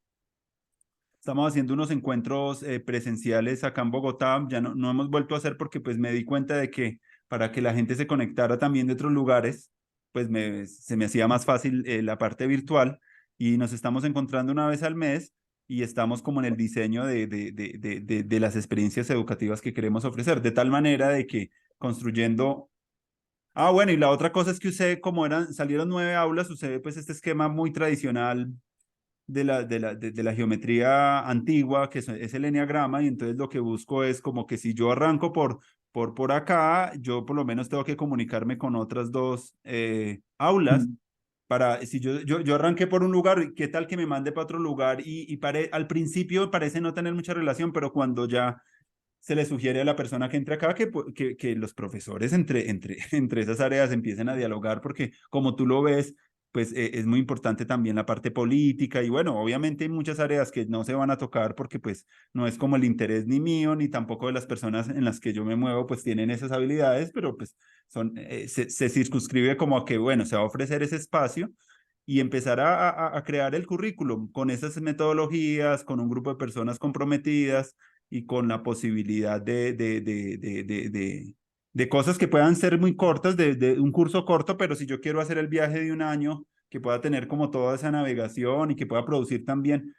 estamos haciendo unos encuentros presenciales acá en Bogotá, ya no hemos vuelto a hacer porque pues me di cuenta de que para que la gente se conectara también de otros lugares, pues se me hacía más fácil la parte virtual y nos estamos encontrando una vez al mes y estamos como en el diseño de las experiencias educativas que queremos ofrecer, de tal manera de que construyendo... Ah, bueno, y la otra cosa es que usted, como eran, salieron 9 aulas, usted pues este esquema muy tradicional de la geometría antigua, que es el eneagrama, y entonces lo que busco es como que si yo arranco por acá, yo por lo menos tengo que comunicarme con otras dos aulas. Para, si yo arranqué por un lugar, ¿qué tal que me mande para otro lugar? Al principio parece no tener mucha relación, pero cuando ya se le sugiere a la persona que entre acá que los profesores entre esas áreas empiecen a dialogar, porque como tú lo ves, pues es muy importante también la parte política y bueno, obviamente hay muchas áreas que no se van a tocar porque pues no es como el interés ni mío ni tampoco de las personas en las que yo me muevo, pues tienen esas habilidades, pero pues se circunscribe como a que, bueno, se va a ofrecer ese espacio y empezar a crear el currículum con esas metodologías, con un grupo de personas comprometidas y con la posibilidad de cosas que puedan ser muy cortas, de un curso corto, pero si yo quiero hacer el viaje de un año, que pueda tener como toda esa navegación y que pueda producir también.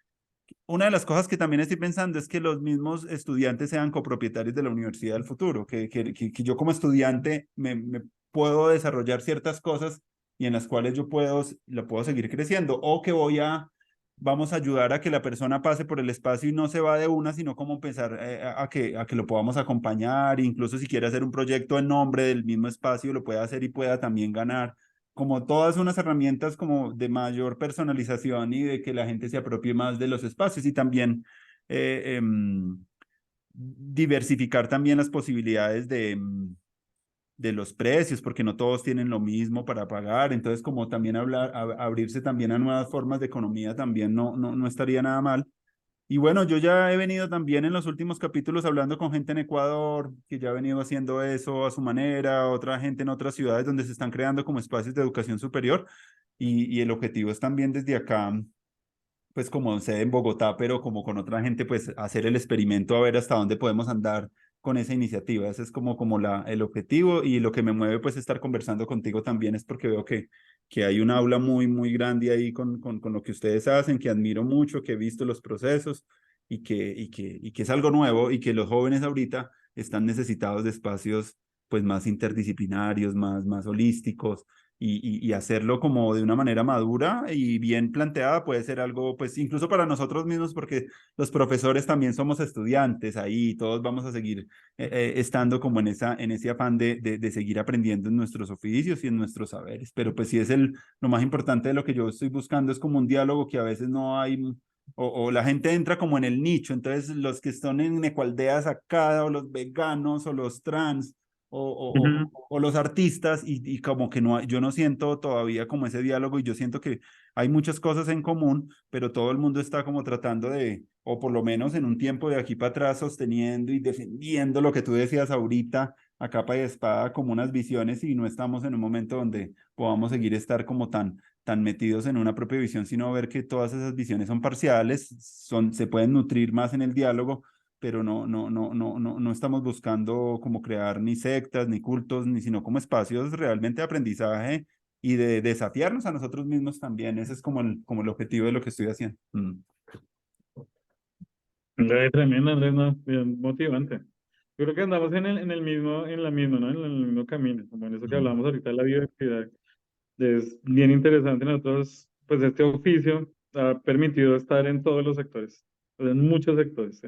Una de las cosas que también estoy pensando es que los mismos estudiantes sean copropietarios de la universidad del futuro, que yo como estudiante me puedo desarrollar ciertas cosas y en las cuales lo puedo seguir creciendo, o que vamos a ayudar a que la persona pase por el espacio y no se va de una, sino como empezar a que lo podamos acompañar, incluso si quiere hacer un proyecto en nombre del mismo espacio, lo pueda hacer y pueda también ganar como todas unas herramientas como de mayor personalización y de que la gente se apropie más de los espacios y también diversificar también las posibilidades de los precios, porque no todos tienen lo mismo para pagar, entonces como también abrirse también a nuevas formas de economía también no estaría nada mal. Y bueno, yo ya he venido también en los últimos capítulos hablando con gente en Ecuador, que ya ha venido haciendo eso a su manera, otra gente en otras ciudades donde se están creando como espacios de educación superior. Y el objetivo es también desde acá, pues como sede en Bogotá, pero como con otra gente, pues hacer el experimento a ver hasta dónde podemos andar con esa iniciativa. Ese es como el objetivo y lo que me mueve pues estar conversando contigo también es porque veo que hay un aula muy grande ahí con lo que ustedes hacen, que admiro mucho, que he visto los procesos y que es algo nuevo y que los jóvenes ahorita están necesitados de espacios pues más interdisciplinarios, más holísticos y hacerlo como de una manera madura y bien planteada puede ser algo, pues incluso para nosotros mismos, porque los profesores también somos estudiantes ahí, todos vamos a seguir estando como en ese afán de seguir aprendiendo en nuestros oficios y en nuestros saberes. Pero pues sí es lo más importante de lo que yo estoy buscando, es como un diálogo que a veces no hay. O la gente entra como en el nicho, entonces los que están en ecualdeas acá, o los veganos, o los trans, Ujú. o los artistas y como que no, yo no siento todavía como ese diálogo y yo siento que hay muchas cosas en común, pero todo el mundo está como tratando o por lo menos en un tiempo de aquí para atrás, sosteniendo y defendiendo lo que tú decías ahorita, a capa y espada, como unas visiones y no estamos en un momento donde podamos seguir estar como tan metidos en una propia visión, sino ver que todas esas visiones son parciales, se pueden nutrir más en el diálogo pero no estamos buscando como crear ni sectas, ni cultos, ni sino como espacios realmente de aprendizaje y de desafiarnos a nosotros mismos también. Ese es como el objetivo de lo que estoy haciendo. Tremendo, Andrés, no, bien motivante. Yo creo que andamos en la misma, ¿no? En el mismo camino, como en eso que Mm. hablamos ahorita de la biodiversidad. Es bien interesante. Nosotros, pues este oficio ha permitido estar en todos los sectores, o sea, en muchos sectores,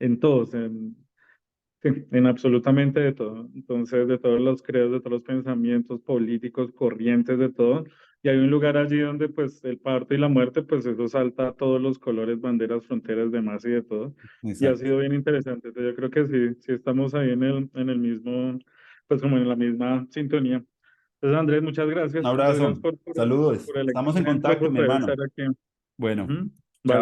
en todos, sí, en absolutamente de todo. Entonces, de todos los credos, de todos los pensamientos políticos, corrientes, de todo. Y hay un lugar allí donde, pues, el parto y la muerte, pues, eso salta a todos los colores, banderas, fronteras, demás y de todo. Y ha Exacto. sido bien interesante. Entonces, yo creo que sí, sí estamos ahí en el mismo, pues, como en la misma sintonía. Entonces, Andrés, muchas Un gracias. Muchas abrazo. gracias por Saludos. el Estamos en ejemplo, contacto, por mi poder hermano. estar aquí. Bueno. Ujú.